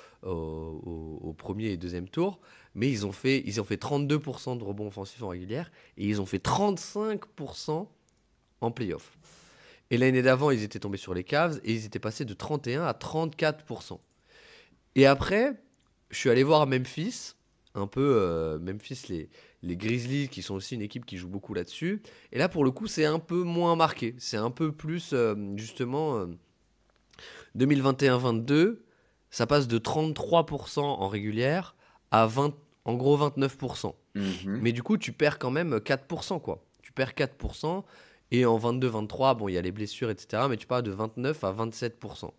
premier et deuxième tour, mais ils ont fait 32% de rebonds offensifs en régulière et ils ont fait 35% en playoff. Et l'année d'avant, ils étaient tombés sur les Cavs et ils étaient passés de 31 à 34%. Et après, je suis allé voir Memphis, un peu Memphis, les Grizzlies, qui sont aussi une équipe qui joue beaucoup là-dessus. Et là, pour le coup, c'est un peu moins marqué. C'est un peu plus, justement, 2021-22, ça passe de 33% en régulière à 20, en gros 29%. Mhm. Mais du coup, tu perds quand même 4%, quoi. Tu perds 4%. Et en 22-23, bon, il y a les blessures, etc. Mais tu pars de 29 à 27%.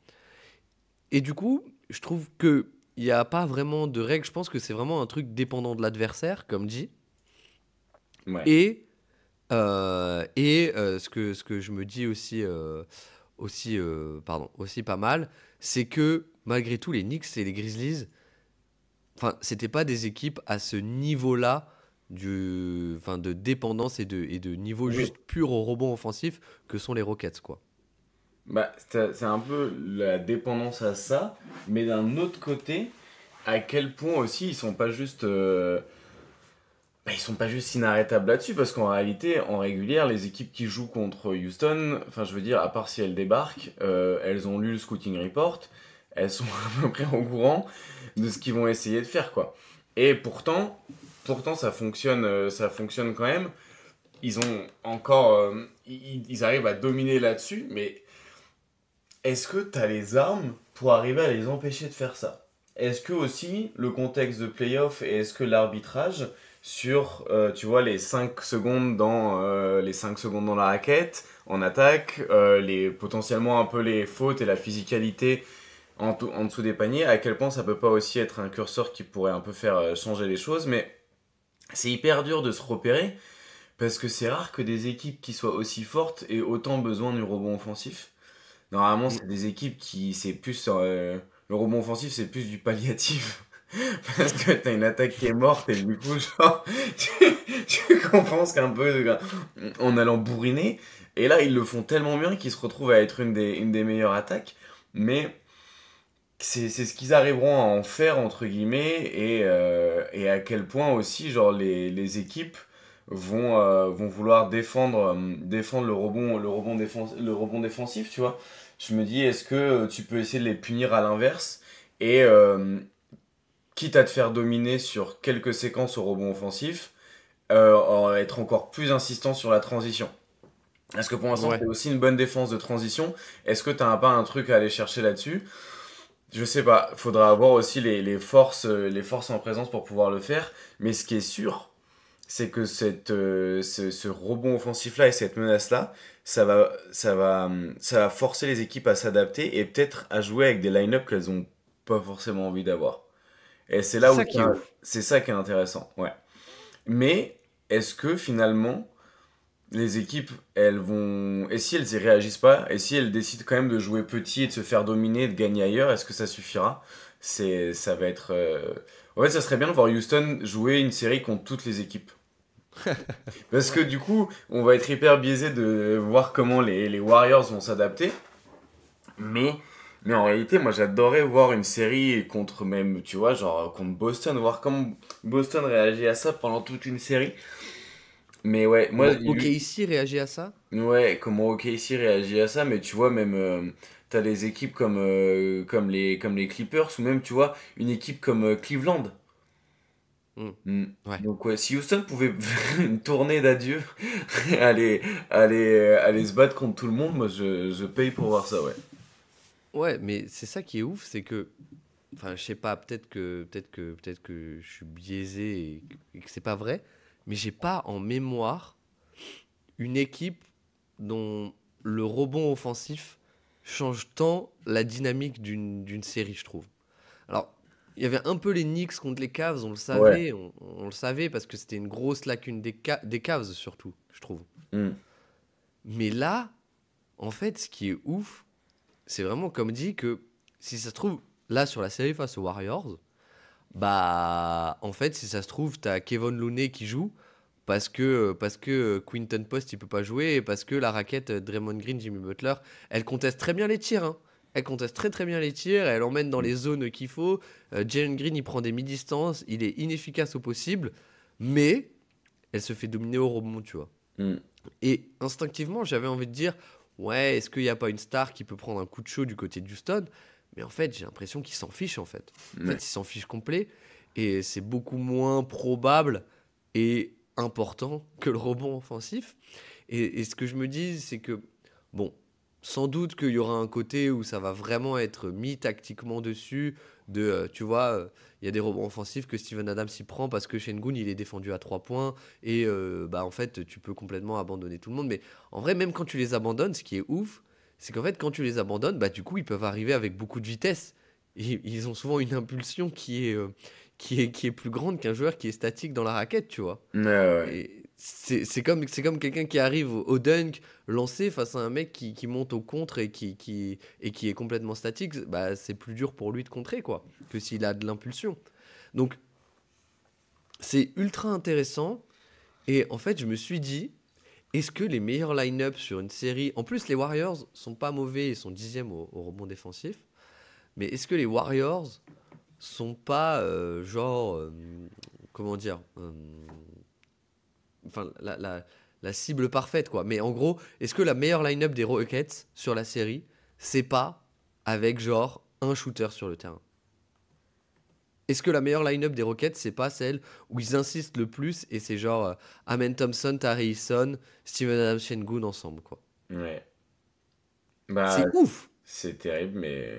Et du coup, je trouve que il n'y a pas vraiment de règle. Je pense que c'est vraiment un truc dépendant de l'adversaire, comme dit. Ouais. Et ce que je me dis aussi pas mal, c'est que malgré tout, les Knicks et les Grizzlies, enfin, c'était pas des équipes à ce niveau-là enfin, de dépendance et de niveau Oui. juste pur au rebond offensif que sont les Rockets, quoi. Bah, c'est un peu la dépendance à ça, mais d'un autre côté, à quel point aussi ils sont pas juste, bah, ils sont pas juste inarrêtables là-dessus, parce qu'en réalité, en régulière, les équipes qui jouent contre Houston, enfin, je veux dire, à part si elles débarquent, elles ont lu le scouting report, elles sont à peu près au courant de ce qu'ils vont essayer de faire, quoi. Et pourtant, ça fonctionne quand même. Ils ont encore, ils arrivent à dominer là-dessus, mais est-ce que tu as les armes pour arriver à les empêcher de faire ça? est-ce que aussi le contexte de playoff et est-ce que l'arbitrage sur, tu vois, les 5 secondes dans la raquette, en attaque, potentiellement un peu les fautes et la physicalité en dessous des paniers, à quel point ça peut pas aussi être un curseur qui pourrait un peu faire changer les choses, mais c'est hyper dur de se repérer parce que c'est rare que des équipes qui soient aussi fortes aient autant besoin du rebond offensif. Normalement, Mm. c'est des équipes c'est plus, le rebond offensif, c'est plus du palliatif. Parce que t'as une attaque qui est morte et du coup, genre, tu, tu compenses qu'un peu en allant bourriner. Et là, ils le font tellement bien qu'ils se retrouvent à être une des meilleures attaques. Mais c'est ce qu'ils arriveront à en faire, entre guillemets, et à quel point aussi, genre, les équipes vont vouloir défendre le rebond défensif, tu vois. Je me dis, est-ce que tu peux essayer de les punir à l'inverse et quitte à te faire dominer sur quelques séquences au rebond offensif, être encore plus insistant sur la transition. Est-ce que pour l'instant Ouais. c'est aussi une bonne défense de transition? Est-ce que t'as pas un truc à aller chercher là-dessus? Je sais pas, faudra avoir aussi les forces en présence pour pouvoir le faire. Mais ce qui est sûr, c'est que ce rebond offensif-là et cette menace-là, ça va forcer les équipes à s'adapter et peut-être à jouer avec des line-up qu'elles ont pas forcément envie d'avoir. Et c'est C'est là où ça qui est ouf. c'est ça qui est intéressant, ouais. Mais est-ce que finalement les équipes, elles vont, et si elles y réagissent pas, et si elles décident quand même de jouer petit et de se faire dominer, et de gagner ailleurs, est-ce que ça suffira? Ça va être. En fait, ça serait bien de voir Houston jouer une série contre toutes les équipes. Parce que du coup, on va être hyper biaisé de voir comment les Warriors vont s'adapter. Mais, mais en réalité, moi j'adorais voir une série contre même, tu vois, genre contre Boston, voir comment Boston réagit à ça pendant toute une série. Mais ouais, moi, Comment OKC réagit à ça? ouais, comment OKC réagit à ça, mais tu vois, même, t'as des équipes comme les Clippers, ou même, tu vois, une équipe comme Cleveland. Mm. Mm. Ouais. Donc ouais, si Houston pouvait faire une tournée d'adieu, aller se battre contre tout le monde, moi je paye pour voir ça, ouais. Ouais, mais c'est ça qui est ouf, c'est que, enfin, je sais pas, peut-être que je suis biaisé et que c'est pas vrai, mais j'ai pas en mémoire une équipe dont le rebond offensif change tant la dynamique d'une série, je trouve. Alors, il y avait un peu les Knicks contre les Cavs, Ouais. on le savait parce que c'était une grosse lacune des Cavs surtout, je trouve. Mm. Mais là, en fait, ce qui est ouf, c'est vraiment comme dit que si ça se trouve, là sur la série face aux Warriors, bah en fait, si ça se trouve, t'as Kevin Looney qui joue parce que Quinton Post il peut pas jouer et parce que la raquette Draymond Green, Jimmy Butler, elle conteste très bien les tirs, hein. Elle conteste très très bien les tirs, elle emmène dans les zones qu'il faut. Jalen Green il prend des mi-distances, il est inefficace au possible, mais elle se fait dominer au rebond, tu vois. Mm. Et instinctivement, j'avais envie de dire, ouais, est-ce qu'il n'y a pas une star qui peut prendre un coup de chaud du côté de Houston? Mais en fait, j'ai l'impression qu'il s'en fiche, en fait. En fait, Ouais. il s'en fiche complet. Et c'est beaucoup moins probable et important que le rebond offensif. Et ce que je me dis, c'est que, bon, sans doute qu'il y aura un côté où ça va vraiment être mis tactiquement dessus. Tu vois, il y a des rebonds offensifs que Steven Adams y prend parce que Şengün, il est défendu à 3 points. Et bah, en fait, tu peux complètement abandonner tout le monde. Mais en vrai, même quand tu les abandonnes, ce qui est ouf, c'est qu'en fait, quand tu les abandonnes, bah, du coup, ils peuvent arriver avec beaucoup de vitesse. Et ils ont souvent une impulsion qui est plus grande qu'un joueur qui est statique dans la raquette, tu vois. Ouais, ouais. Et c'est comme quelqu'un qui arrive au dunk lancé face à un mec qui monte au contre et qui est complètement statique. Bah, c'est plus dur pour lui de contrer, quoi, que s'il a de l'impulsion. Donc, c'est ultra intéressant. Et en fait, je me suis dit, est-ce que les meilleurs line-up sur une série. En plus, les Warriors sont pas mauvais, ils sont 10e au rebond défensif. Mais est-ce que les Warriors sont pas genre. Comment dire enfin, la cible parfaite, quoi. Mais en gros, est-ce que la meilleure line-up des Rockets sur la série, c'est pas avec genre un shooter sur le terrain? Est-ce que la meilleure line-up des Rockets, c'est pas celle où ils insistent le plus et c'est genre Amen Thompson, Tari Eason, Steven Adams, Şengün ensemble, quoi. Ouais. Bah, C'est ouf! c'est terrible, mais.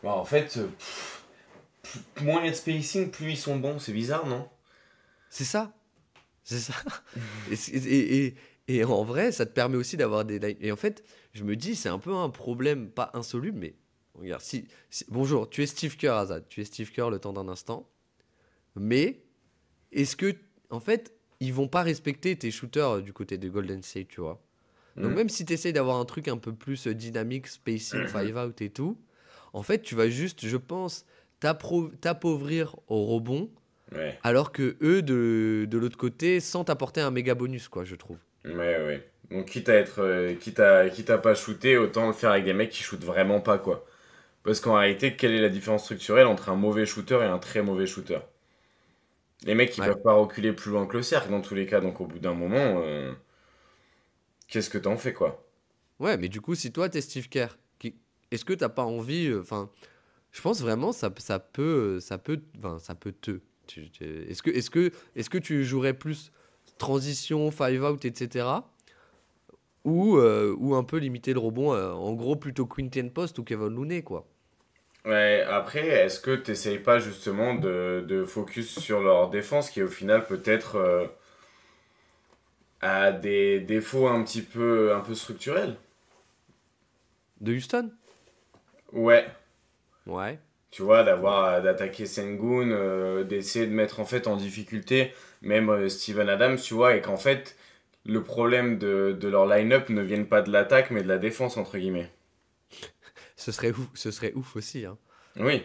Bah, en fait, moins il y a de spacing, plus ils sont bons. C'est bizarre, non? C'est ça, c'est ça. Et, et en vrai, ça te permet aussi d'avoir des Et en fait, je me dis, c'est un peu un problème, pas insoluble, mais regarde, bonjour, tu es Steve Kerr, Azad. Tu es Steve Kerr le temps d'un instant. Mais est-ce que, en fait, ils vont pas respecter tes shooters du côté de Golden State, tu vois? Donc Hmm. même si tu essayes d'avoir un truc un peu plus dynamique, spacing, five out et tout, en fait, tu vas juste, je pense, t'appauvrir au rebond, Ouais, alors que eux, de l'autre côté, sans t'apporter un méga bonus, quoi, je trouve. ouais, ouais. Donc, quitte à pas shooter, autant le faire avec des mecs qui shootent vraiment pas, quoi. Parce qu'en réalité, quelle est la différence structurelle entre un mauvais shooter et un très mauvais shooter? Les mecs, ils Ouais. peuvent pas reculer plus loin que le cercle dans tous les cas, donc au bout d'un moment, qu'est-ce que t'en fais, quoi? Ouais, mais du coup, si toi, t'es Steve Kerr, est-ce que t'as pas envie, enfin, je pense vraiment enfin, ça peut est-ce que tu jouerais plus transition, five out, etc. Ou un peu limiter le rebond, en gros plutôt Quinten Post ou Kevin Looney, quoi. Ouais, après, est-ce que t'essayes pas justement de focus sur leur défense qui au final peut-être a des défauts un peu structurels? De Houston? Ouais, Ouais. tu vois, Ouais. d'attaquer Sengun, d'essayer de mettre en fait en difficulté même Steven Adams, tu vois, et qu'en fait le problème de leur line-up ne vienne pas de l'attaque mais de la défense entre guillemets. Ce serait ouf aussi, hein. Oui,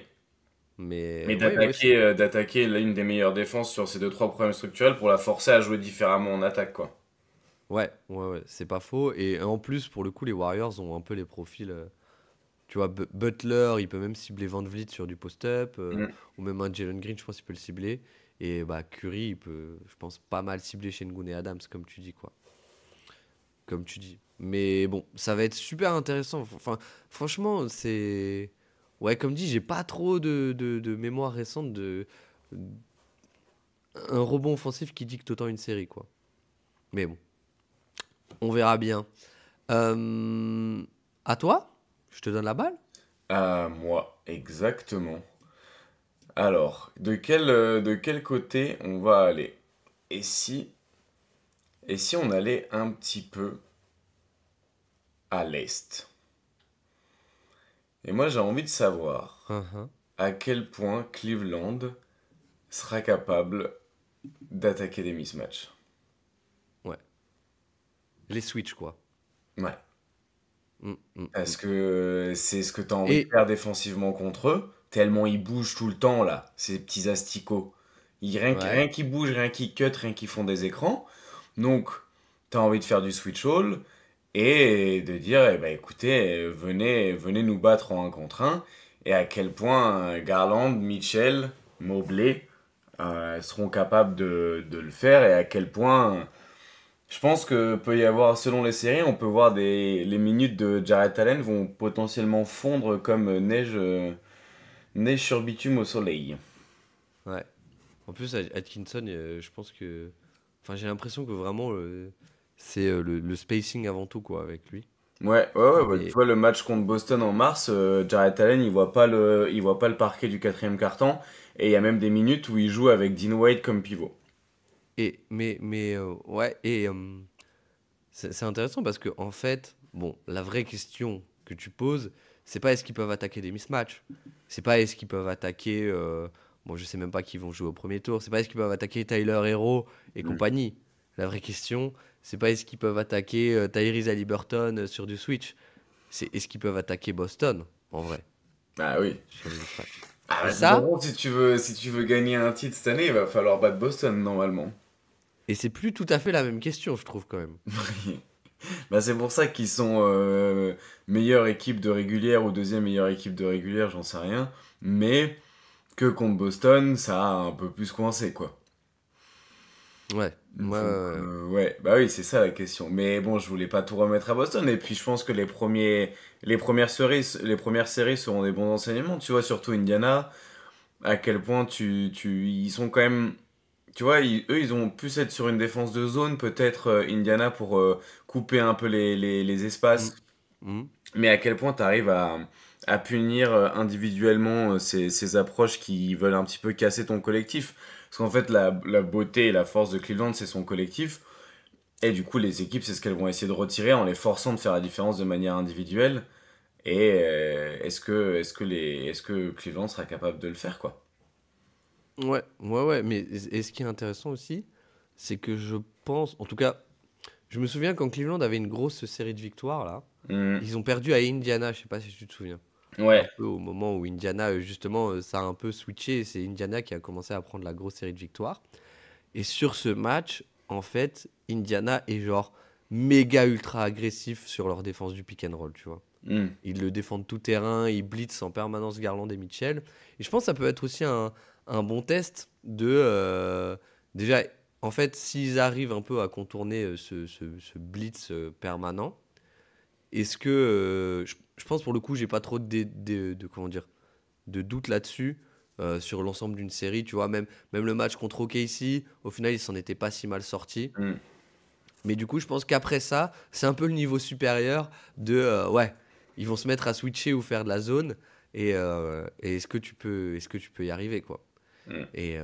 Mais mais ouais, ouais, d'attaquer l'une des meilleures défenses sur ces deux trois problèmes structurels pour la forcer à jouer différemment en attaque quoi. ouais, ouais, ouais, c'est pas faux. Et en plus, pour le coup, les Warriors ont un peu les profils. Tu vois, Butler, il peut même cibler Van Vliet sur du post-up, Mm. ou même un Jalen Green, je pense qu'il peut le cibler. Et bah Curry, il peut, je pense, pas mal cibler Şengün et Adams, comme tu dis, quoi. Comme tu dis. Mais bon, ça va être super intéressant. Enfin, franchement, c'est. Ouais, comme dit, j'ai pas trop de mémoire récente de un rebond offensif qui dicte autant une série, quoi. Mais bon, on verra bien. Euh, à toi? Je te donne la balle? À moi, exactement. Alors, de quel côté on va aller? Et si, et si on allait un petit peu à l'est? Et moi, j'ai envie de savoir Uhum. à quel point Cleveland sera capable d'attaquer des mismatchs. Ouais. Les Switch, quoi. Ouais. Mm, mm, Parce mm. que c'est ce que tu as envie de Et faire défensivement contre eux, tellement ils bougent tout le temps, là, ces petits asticots. ouais, Rien qu'ils bougent, rien qu'ils cut, rien qu'ils font des écrans. Donc, tu as envie de faire du switch all et de dire, eh ben, écoutez, venez nous battre en un contre un. Et à quel point Garland, Mitchell, Mobley seront capables de le faire et à quel point je pense que peut y avoir, selon les séries, on peut voir les minutes de Jarrett Allen vont potentiellement fondre comme neige sur bitume au soleil. ouais. En plus, Atkinson, je pense que. Enfin, j'ai l'impression que vraiment, c'est le spacing avant tout, quoi, avec lui. Bah, tu Mais. vois le match contre Boston en mars, Jarrett Allen il voit pas le parquet du quatrième carton et il y a même des minutes où il joue avec Dean Wade comme pivot. Ouais, et c'est intéressant parce que, en fait, bon, la vraie question que tu poses, c'est pas est-ce qu'ils peuvent attaquer des mismatchs. C'est pas est-ce qu'ils peuvent attaquer. Bon, je sais même pas qui vont jouer au premier tour. C'est pas est-ce qu'ils peuvent attaquer Tyler Hero et Mm. compagnie. La vraie question, c'est pas est-ce qu'ils peuvent attaquer Tyrese Haliburton sur du switch. C'est est-ce qu'ils peuvent attaquer Boston, en vrai, Ah oui. sur les mismatchs. Ah, Et bah, de toute ça, façon, si tu veux gagner un titre cette année, il va falloir battre Boston normalement. et c'est plus tout à fait la même question, je trouve, quand même. Bah, c'est pour ça qu'ils sont meilleure équipe de régulière ou deuxième meilleure équipe de régulière, j'en sais rien. Mais que contre Boston, ça a un peu plus coincé, quoi. Ouais, ouais, ouais, Donc, ouais. ouais, bah oui, c'est ça la question. Mais bon, je voulais pas tout remettre à Boston. Et puis, je pense que les premières séries seront des bons enseignements. Tu vois, surtout Indiana, à quel point ils sont quand même. Tu vois, eux, ils ont plus être sur une défense de zone, peut-être Indiana pour couper un peu les Mm, espaces. mm. Mais à quel point tu arrives à punir individuellement ces approches qui veulent un petit peu casser ton collectif. Parce qu'en fait, la beauté et la force de Cleveland, c'est son collectif. Et du coup, les équipes, c'est ce qu'elles vont essayer de retirer en les forçant de faire la différence de manière individuelle. Et est-ce que Cleveland sera capable de le faire, quoi? Ouais, mais et ce qui est intéressant aussi, c'est que je pense, en tout cas, je me souviens quand Cleveland avait une grosse série de victoires là, Hmm. ils ont perdu à Indiana, je sais pas si tu te souviens. Un Ouais. peu au moment où Indiana, justement, ça a un peu switché, et c'est Indiana qui a commencé à prendre la grosse série de victoires. Et sur ce match, en fait, Indiana est genre méga ultra agressif sur leur défense du pick and roll, tu vois. Hmm. Ils le défendent tout terrain, ils blitzent en permanence Garland et Mitchell. Et je pense que ça peut être aussi un bon test de... déjà, en fait, s'ils arrivent un peu à contourner ce blitz permanent, est-ce que... je pense pour le coup, j'ai pas trop comment dire, de doute là-dessus. Sur l'ensemble d'une série, tu vois, même le match contre OKC, au final, il s'en était pas si mal sorti. Hmm. Mais du coup, je pense qu'après ça, c'est un peu le niveau supérieur de ouais, ils vont se mettre à switcher ou faire de la zone et est-ce que tu peux y arriver quoi. Hmm. Et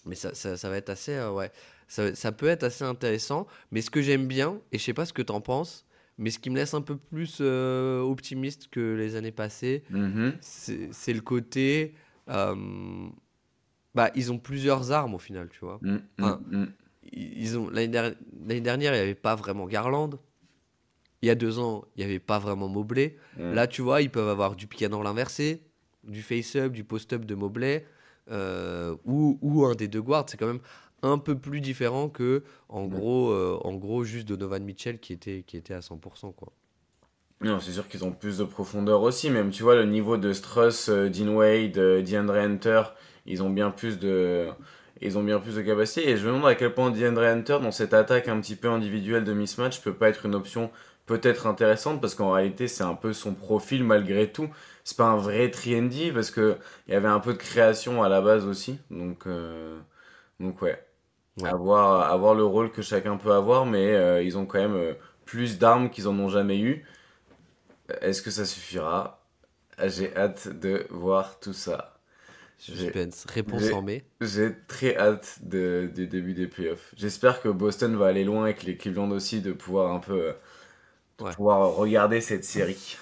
mais ça va être assez ouais, ça peut être assez intéressant. Mais ce que j'aime bien et je sais pas ce que t'en penses, mais ce qui me laisse un peu plus optimiste que les années passées, Mhm. c'est le côté euh, bah ils ont plusieurs armes au final, tu vois. Hmm. Hmm. Enfin, Hmm. ils ont l'année dernière, il n'y avait pas vraiment Garland. Il y a 2 ans, il n'y avait pas vraiment Mobley. Hmm. Là, tu vois, ils peuvent avoir du pick and roll inversé, du face-up, du post-up de Mobley, ou un des deux guards. C'est quand même un peu plus différent que, Hmm. en gros juste Donovan Mitchell qui était à 100%, quoi. Non, c'est sûr qu'ils ont plus de profondeur aussi, même tu vois le niveau de Struss, Dean Wade, DeAndre Hunter, ils ont bien plus de ils ont bien plus de capacité et je me demande à quel point DeAndre Hunter dans cette attaque un petit peu individuelle de mismatch peut pas être une option peut-être intéressante parce qu'en réalité c'est un peu son profil malgré tout. C'est pas un vrai 3&D parce que il y avait un peu de création à la base aussi. Donc ouais, Ouais. à voir le rôle que chacun peut avoir mais ils ont quand même plus d'armes qu'ils en ont jamais eu. Est-ce que ça suffira? J'ai hâte de voir tout ça. J'ai Suspense. Réponse j'ai- en mai. j'ai très hâte du début des playoffs. J'espère que Boston va aller loin et que les Cleveland aussi de Ouais. pouvoir regarder cette série.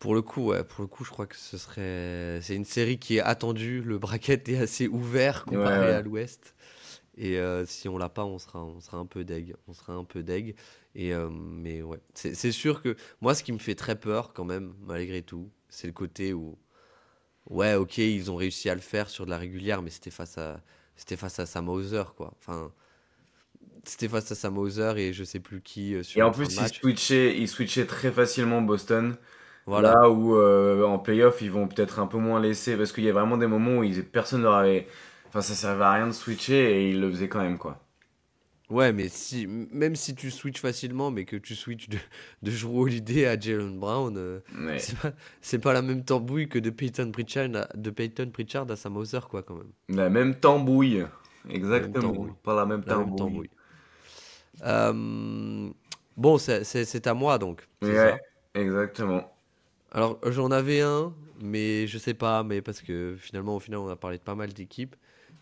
Pour le coup, ouais, pour le coup, je crois que c'est une série qui est attendue. Le bracket est assez ouvert Ouais, comparé ouais. à l'Ouest. Et si on l'a pas, on sera un peu deg. On sera un peu deg. Et, mais ouais, c'est sûr que moi, ce qui me fait très peur quand même, malgré tout, c'est le côté où, ouais, ok, ils ont réussi à le faire sur de la régulière, mais c'était face à Sam Hauser, quoi. Enfin, c'était face à Sam Hauser et je sais plus qui Et sur en une fin de plus, match. ils switchaient très facilement Boston. Voilà. Là où en playoff, ils vont peut-être un peu moins laisser. Parce qu'il y a vraiment des moments où personne leur avait. Enfin, ça servait à rien de switcher et ils le faisaient quand même, quoi. Ouais, mais si, même si tu switches facilement, mais que tu switches de Jrue Holiday à Jalen Brown, Mais c'est pas la même tambouille que de Peyton Pritchard à Sam Hauser, quoi, quand même. la même tambouille. La même Exactement. tambouille. Pas la même La même tambouille. tambouille. Bon, c'est à moi, donc, c'est Ouais, ça. exactement. Alors, j'en avais un, mais je sais pas, mais parce que finalement, au final, on a parlé de pas mal d'équipes.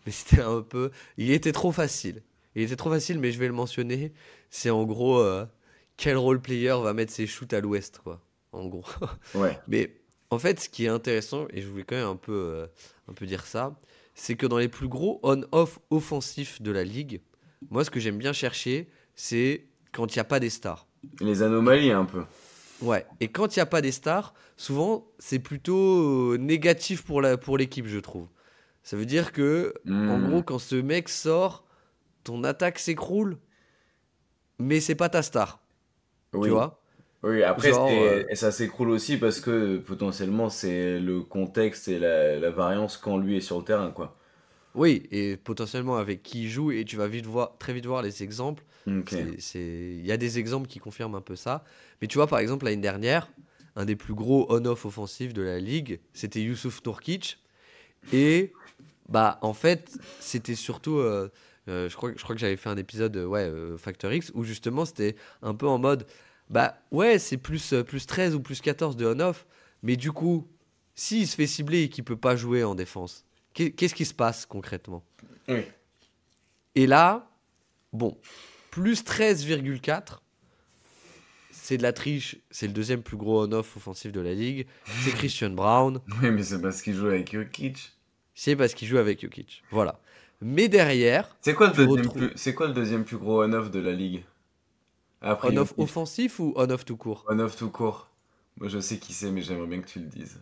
Mais c'était un peu. Il était trop facile. Il était trop facile, mais je vais le mentionner. C'est en gros, quel role player va mettre ses shoots à l'ouest, quoi. En gros. Ouais. Mais en fait, ce qui est intéressant, et je voulais quand même un peu dire ça, c'est que dans les plus gros on-off offensifs de la ligue, moi, ce que j'aime bien chercher, c'est quand il n'y a pas des stars. Les Et anomalies, un peu. ouais, et quand il n'y a pas des stars, souvent c'est plutôt négatif pour l'équipe, je trouve. Ça veut dire que, en Hmm. gros, quand ce mec sort, ton attaque s'écroule, mais c'est pas ta star, tu Oui. vois? Oui, après, Genre, et ça s'écroule aussi parce que potentiellement, c'est le contexte et la variance quand lui est sur le terrain, quoi. oui, et potentiellement avec qui il joue, et tu vas très vite voir les exemples. Ok. Il y a des exemples qui confirment un peu ça. Mais tu vois, par exemple, l'année dernière, un des plus gros on-off offensifs de la ligue, c'était Youssouf Nourkic. Et bah en fait, c'était surtout je crois que j'avais fait un épisode ouais Factor X où justement c'était un peu en mode bah ouais, c'est plus 13 ou plus 14 de on-off, Mais du coup, s'il se fait cibler et qu'il peut pas jouer en défense, qu'est-ce qui se passe concrètement? Oui. Et là, bon, plus 13,4, c'est de la triche. C'est le deuxième plus gros on-off offensif de la ligue. C'est Christian Brown. Oui, mais c'est parce qu'il joue avec Jokic. C'est parce qu'il joue avec Jokic. Voilà. Mais derrière, C'est quoi tu retrouves le deuxième plus gros on-off de la ligue? Après on-off Jokic. offensif ou on-off tout court? On-off tout court. Moi, je sais qui c'est, mais j'aimerais bien que tu le dises.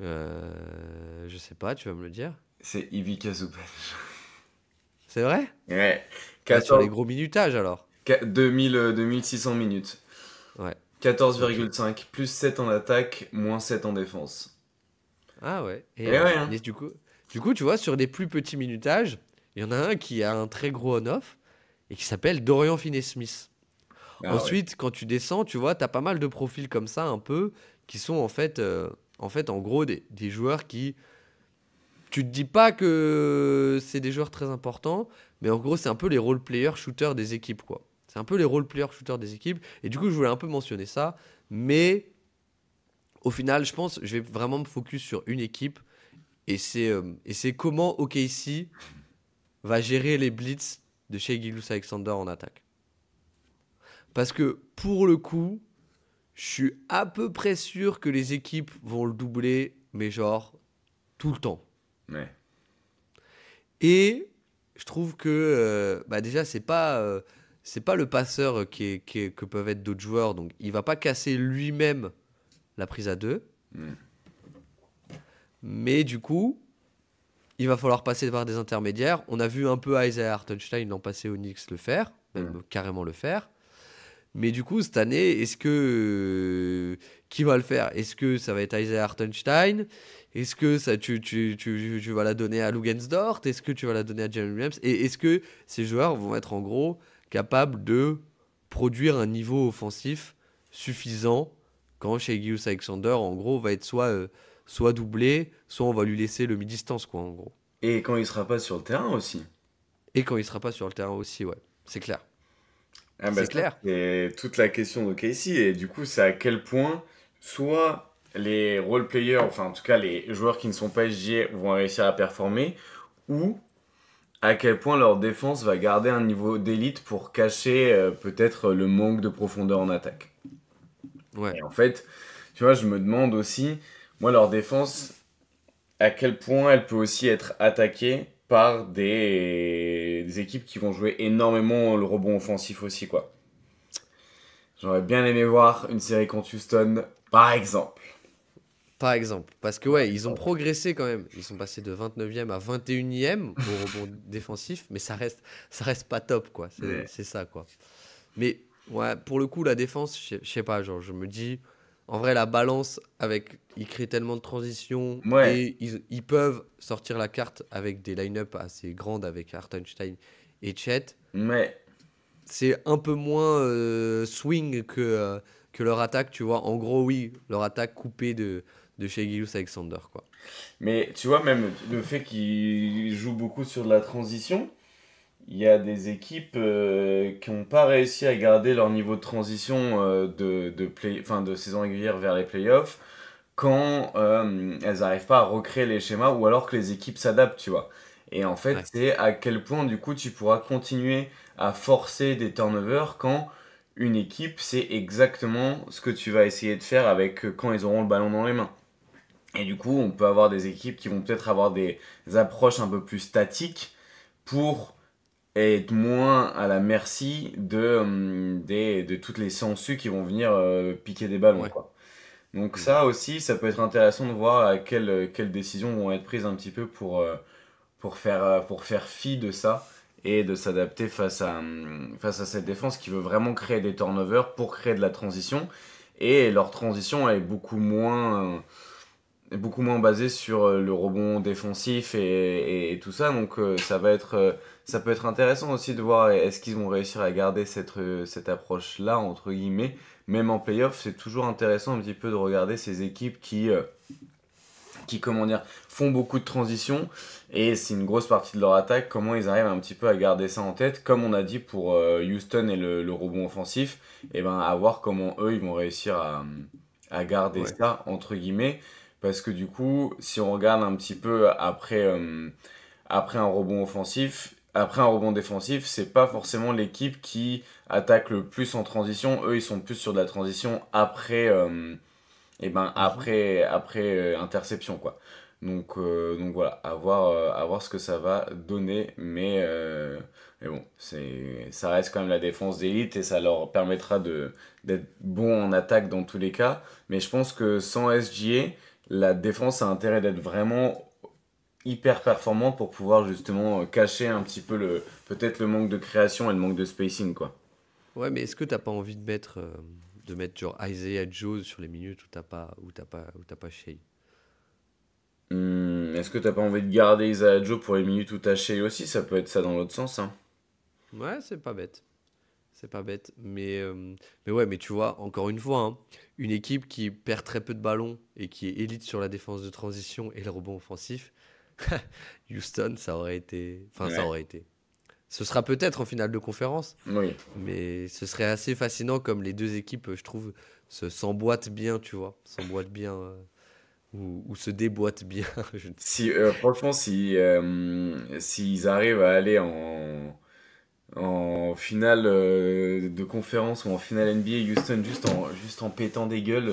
Je sais pas, tu vas me le dire. C'est Ivica Zubac. C'est vrai? Ouais. Bah, sur les 14, gros minutages alors. 2600 minutes. Ouais. Ok. 14,5. Plus 7 en attaque, moins 7 en défense. Ah ouais. Et ouais, hein. Mais du coup, tu vois, sur des plus petits minutages, il y en a un qui a un très gros on-off et qui s'appelle Dorian Finney-Smith. Ah ouais. Ensuite, quand tu descends, tu vois, t'as pas mal de profils comme ça, un peu, qui sont en gros, des joueurs qui. Tu te dis pas que c'est des joueurs très importants, mais en gros, c'est un peu les role-players shooters des équipes, quoi. C'est un peu les role-players shooters des équipes. Et du coup, je voulais un peu mentionner ça. Mais au final, je pense, je vais vraiment me focus sur une équipe. Et c'est comment OKC va gérer les blitz de Shai Gilgeous-Alexander en attaque. Parce que pour le coup, je suis à peu près sûr que les équipes vont le doubler, mais genre tout le temps. Ouais. Et je trouve que bah déjà c'est pas le passeur que peuvent être d'autres joueurs, donc il va pas casser lui-même la prise à deux, Mm. mais du coup il va falloir passer par des intermédiaires. On a vu un peu Isaiah Hartenstein l'an passé au Knicks le faire, même carrément le faire. Mais du coup, cette année, est-ce que. Qui va le faire? Est-ce que ça va être Isaiah Hartenstein? Est-ce que ça, tu vas la donner à Lugensdort? Est-ce que tu vas la donner à Jalen Williams? Et est-ce que ces joueurs vont être en gros capables de produire un niveau offensif suffisant quand chez Alexander, en gros, va être soit doublé, soit on va lui laisser le mi-distance, quoi, en gros. Et quand il sera pas sur le terrain aussi. Et quand il sera pas sur le terrain aussi, ouais. C'est clair. Ah bah C'est ça, clair. c'est toute la question de Casey. Et du coup, c'est à quel point, soit les role-players, enfin en tout cas les joueurs qui ne sont pas SGA vont réussir à performer, ou à quel point leur défense va garder un niveau d'élite pour cacher peut-être le manque de profondeur en attaque. Ouais. Et en fait, tu vois, je me demande aussi, moi, leur défense, à quel point elle peut aussi être attaquée par des équipes qui vont jouer énormément le rebond offensif aussi, quoi. J'aurais bien aimé voir une série contre Houston, par exemple. Par exemple, parce que ouais, ils ont progressé quand même. Ils sont passés de 29e à 21e au rebond défensif, mais ça reste pas top, quoi. C'est Mais, c'est ça, quoi. Mais ouais, pour le coup, la défense, je sais pas, genre, je me dis, en vrai, la balance avec, ils créent tellement de transitions ouais, et ils peuvent sortir la carte avec des line-up assez grandes avec Hartenstein et Chet. mais, C'est un peu moins swing que leur attaque, tu vois. En gros, oui, leur attaque coupée de Shai Gilgeous-Alexander, quoi. mais tu vois, même le fait qu'ils jouent beaucoup sur de la transition, il y a des équipes qui n'ont pas réussi à garder leur niveau de transition enfin, de saison régulière vers les playoffs quand elles n'arrivent pas à recréer les schémas ou alors que les équipes s'adaptent, tu vois. Et en fait, Ouais. c'est à quel point du coup tu pourras continuer à forcer des turnovers quand une équipe sait exactement ce que tu vas essayer de faire avec quand ils auront le ballon dans les mains. Et du coup, on peut avoir des équipes qui vont peut-être avoir des approches un peu plus statiques pour être moins à la merci de toutes les sangsues qui vont venir piquer des ballons, Ouais. quoi. Donc Mm. ça aussi, ça peut être intéressant de voir à quelles décisions vont être prises un petit peu pour faire fi de ça et de s'adapter face à cette défense qui veut vraiment créer des turnovers pour créer de la transition. Et leur transition elle est beaucoup moins basée sur le rebond défensif et tout ça. Donc ça peut être intéressant aussi de voir est-ce qu'ils vont réussir à garder cette approche-là, entre guillemets. Même en playoff, c'est toujours intéressant un petit peu de regarder ces équipes qui comment dire, font beaucoup de transitions et c'est une grosse partie de leur attaque, comment ils arrivent un petit peu à garder ça en tête, comme on a dit pour Houston et le rebond offensif, et ben à voir comment eux ils vont réussir à garder Ouais. ça, entre guillemets, parce que du coup, si on regarde un petit peu après un rebond offensif, après un rebond défensif, c'est pas forcément l'équipe qui attaque le plus en transition. Eux, ils sont plus sur de la transition Mhm. après interception, quoi. Donc voilà, à voir ce que ça va donner. Mais bon, ça reste quand même la défense d'élite et ça leur permettra d'être bons en attaque dans tous les cas. Mais je pense que sans SGA, la défense a intérêt d'être vraiment hyper performante pour pouvoir justement cacher un petit peu peut-être le manque de création et le manque de spacing, quoi. Ouais, mais est-ce que t'as pas envie de mettre genre Isaiah Joe sur les minutes où t'as pas Shea? Est-ce que t'as pas envie de garder Isaiah Joe pour les minutes où t'as Shea aussi? Ça peut être ça dans l'autre sens, hein. Ouais, c'est pas bête. C'est pas bête. Mais ouais, mais tu vois, encore une fois, hein, une équipe qui perd très peu de ballons et qui est élite sur la défense de transition et le rebond offensif, Houston, ça aurait été. Enfin, ça Ouais, aurait été. Ce sera peut-être en finale de conférence, oui. mais ce serait assez fascinant comme les deux équipes, je trouve, s'emboîtent bien, tu vois. S'emboîtent bien ou se déboîtent bien. Je ne sais. Franchement, s'ils arrivent à aller en finale de conférence ou en finale NBA, Houston juste en pétant des gueules,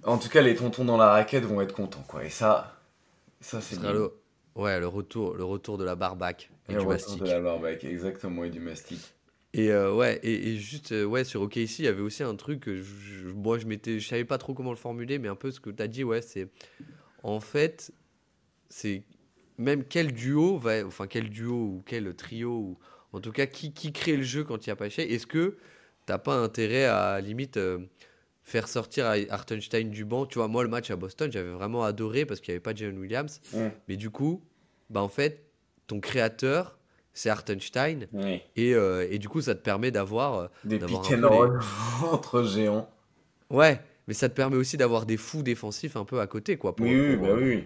en tout cas, les tontons dans la raquette vont être contents, quoi. Et ça Ce c'est sera bien. ouais, le retour de la barbaque Et et le du retour de la mastic. barbaque, exactement, et du mastic. Ouais, et juste, ouais, sur OKC, il y avait aussi un truc que moi, je savais pas trop comment le formuler, mais un peu ce que tu as dit, ouais, c'est, en fait, c'est même quel duo ou quel trio, ou en tout cas, qui crée le jeu quand il n'y a pas Shea. Est-ce que t'as pas intérêt à, limite, faire sortir Hartenstein du banc? Tu vois, moi, le match à Boston, j'avais vraiment adoré parce qu'il n'y avait pas Jalen Williams, Mm. mais du coup, bah, en fait, ton créateur, c'est Hartenstein. Oui. Et du coup, ça te permet Des d'avoir pick un and peu les. roll entre géants. Ouais, mais ça te permet aussi d'avoir des fous défensifs un peu à côté, quoi, Oui, oui, bah oui.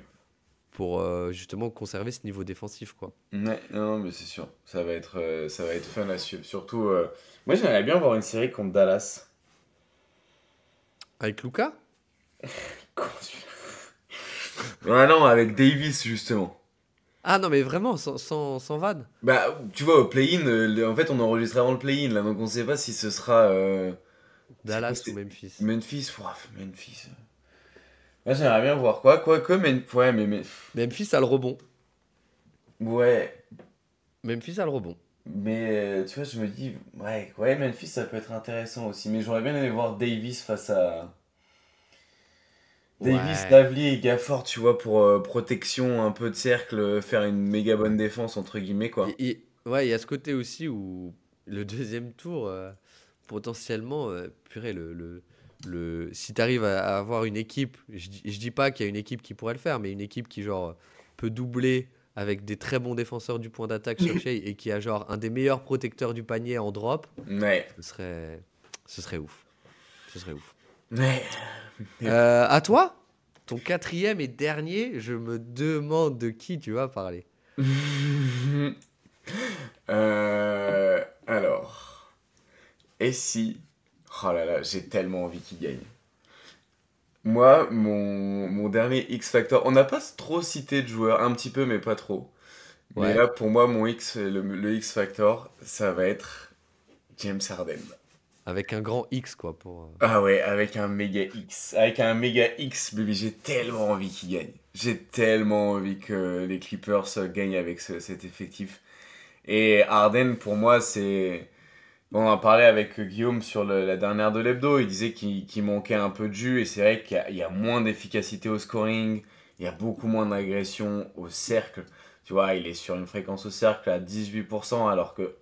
pour justement conserver ce niveau défensif, quoi. Oui. Ouais, non, mais c'est sûr. Ça va être fun à suivre. Surtout, moi j'aimerais bien voir une série contre Dallas. Avec Luca? Comment Ouais, non, avec Davis, justement. Ah non, mais vraiment, sans vanne. Bah, tu vois, au play-in, en fait, on enregistre avant le play-in, là, donc on sait pas si ce sera. C'est quoi, Dallas ou c'est Memphis. Memphis? Ouah, Memphis. Moi, j'aimerais bien voir quoi, ouais, Memphis a le rebond. ouais, Memphis a le rebond. tu vois, je me dis, ouais, Memphis, ça peut être intéressant aussi, mais j'aurais bien aimé voir Davis face à. Davis, Ouais. Lavely et Gafford, tu vois, pour protection, un peu de cercle, faire une méga bonne défense, entre guillemets, quoi. Ouais, il y a ce côté aussi où le deuxième tour, potentiellement, purée, si tu arrives à avoir une équipe, je dis pas qu'il y a une équipe qui pourrait le faire, mais une équipe qui, genre, peut doubler avec des très bons défenseurs du point d'attaque sur Shea et qui a, genre, un des meilleurs protecteurs du panier en drop, Ouais. ce serait, ce serait ouf. Ce serait ouf. Ouais. À toi, ton quatrième et dernier, je me demande de qui tu vas parler. Alors, et si... Oh là là, j'ai tellement envie qu'il gagne. Moi, mon dernier X Factor, on n'a pas trop cité de joueurs, un petit peu, mais pas trop. Mais Ouais, là, pour moi, le X Factor, ça va être James Harden. avec un grand X, quoi, pour... Ah ouais, avec un méga X. Avec un méga X, bébé, j'ai tellement envie qu'il gagne. J'ai tellement envie que les Clippers gagnent avec cet effectif. Et Harden, pour moi, c'est... Bon, on en parlait avec Guillaume sur la dernière de l'hebdo. Il disait qu'il manquait un peu de jus. Et c'est vrai qu'il y a moins d'efficacité au scoring. Il y a beaucoup moins d'agression au cercle. Tu vois, il est sur une fréquence au cercle à 18%, alors que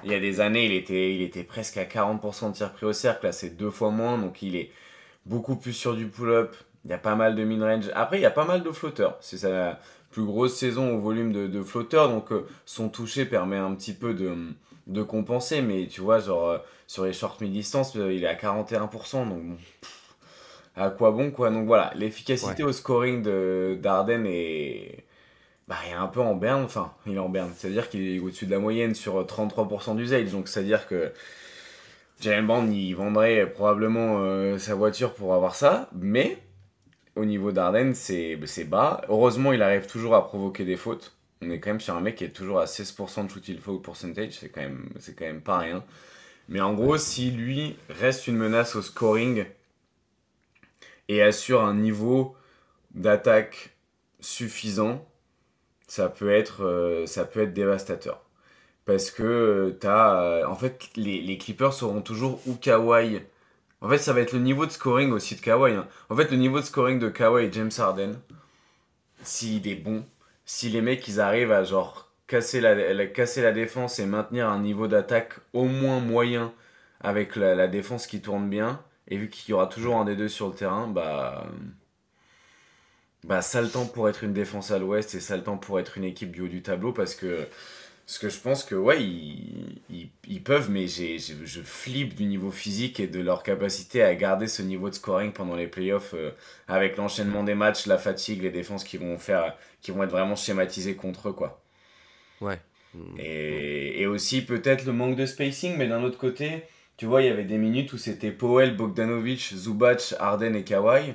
il y a des années, il était presque à 40% de tirs pris au cercle. Là, c'est deux fois moins. Donc, il est beaucoup plus sur du pull-up. Il y a pas mal de mid-range. Après, il y a pas mal de flotteurs. C'est sa plus grosse saison au volume de flotteurs. Donc, son toucher permet un petit peu de compenser. Mais tu vois, genre, sur les short mid-distance, il est à 41%. Donc, bon, à quoi bon, quoi. Donc, voilà, Ouais. l'efficacité au scoring d'Arden est. Bah, il est un peu en berne. Enfin, il est en berne. C'est-à-dire qu'il est au-dessus de la moyenne sur 33% d'usage. Donc, c'est-à-dire que Jalen Brown, il vendrait probablement sa voiture pour avoir ça, mais au niveau d'Arden, c'est bas. Heureusement, il arrive toujours à provoquer des fautes. On est quand même sur un mec qui est toujours à 16% de shoot il faut percentage, c'est quand même pas rien. Mais en Ouais. gros, si lui reste une menace au scoring et assure un niveau d'attaque suffisant, ça peut être dévastateur. Parce que en fait, les Clippers seront toujours ou Kawhi. En fait, ça va être le niveau de scoring aussi de Kawhi, hein. En fait, le niveau de scoring de Kawhi et James Harden, s'il est bon, si les mecs ils arrivent à genre casser la défense et maintenir un niveau d'attaque au moins moyen avec la défense qui tourne bien, et vu qu'il y aura toujours un des deux sur le terrain, bah ça le temps pour être une défense à l'ouest et ça le temps pour être une équipe du haut du tableau parce que je pense que ouais ils peuvent, mais je flippe du niveau physique et de leur capacité à garder ce niveau de scoring pendant les playoffs, avec l'enchaînement des matchs, la fatigue, les défenses qui vont être vraiment schématisées contre eux, quoi. Ouais. Mm, mm. Et aussi peut-être le manque de spacing, mais d'un autre côté, tu vois, il y avait des minutes où c'était Powell, Bogdanovic, Zubac, Harden et Kawhi.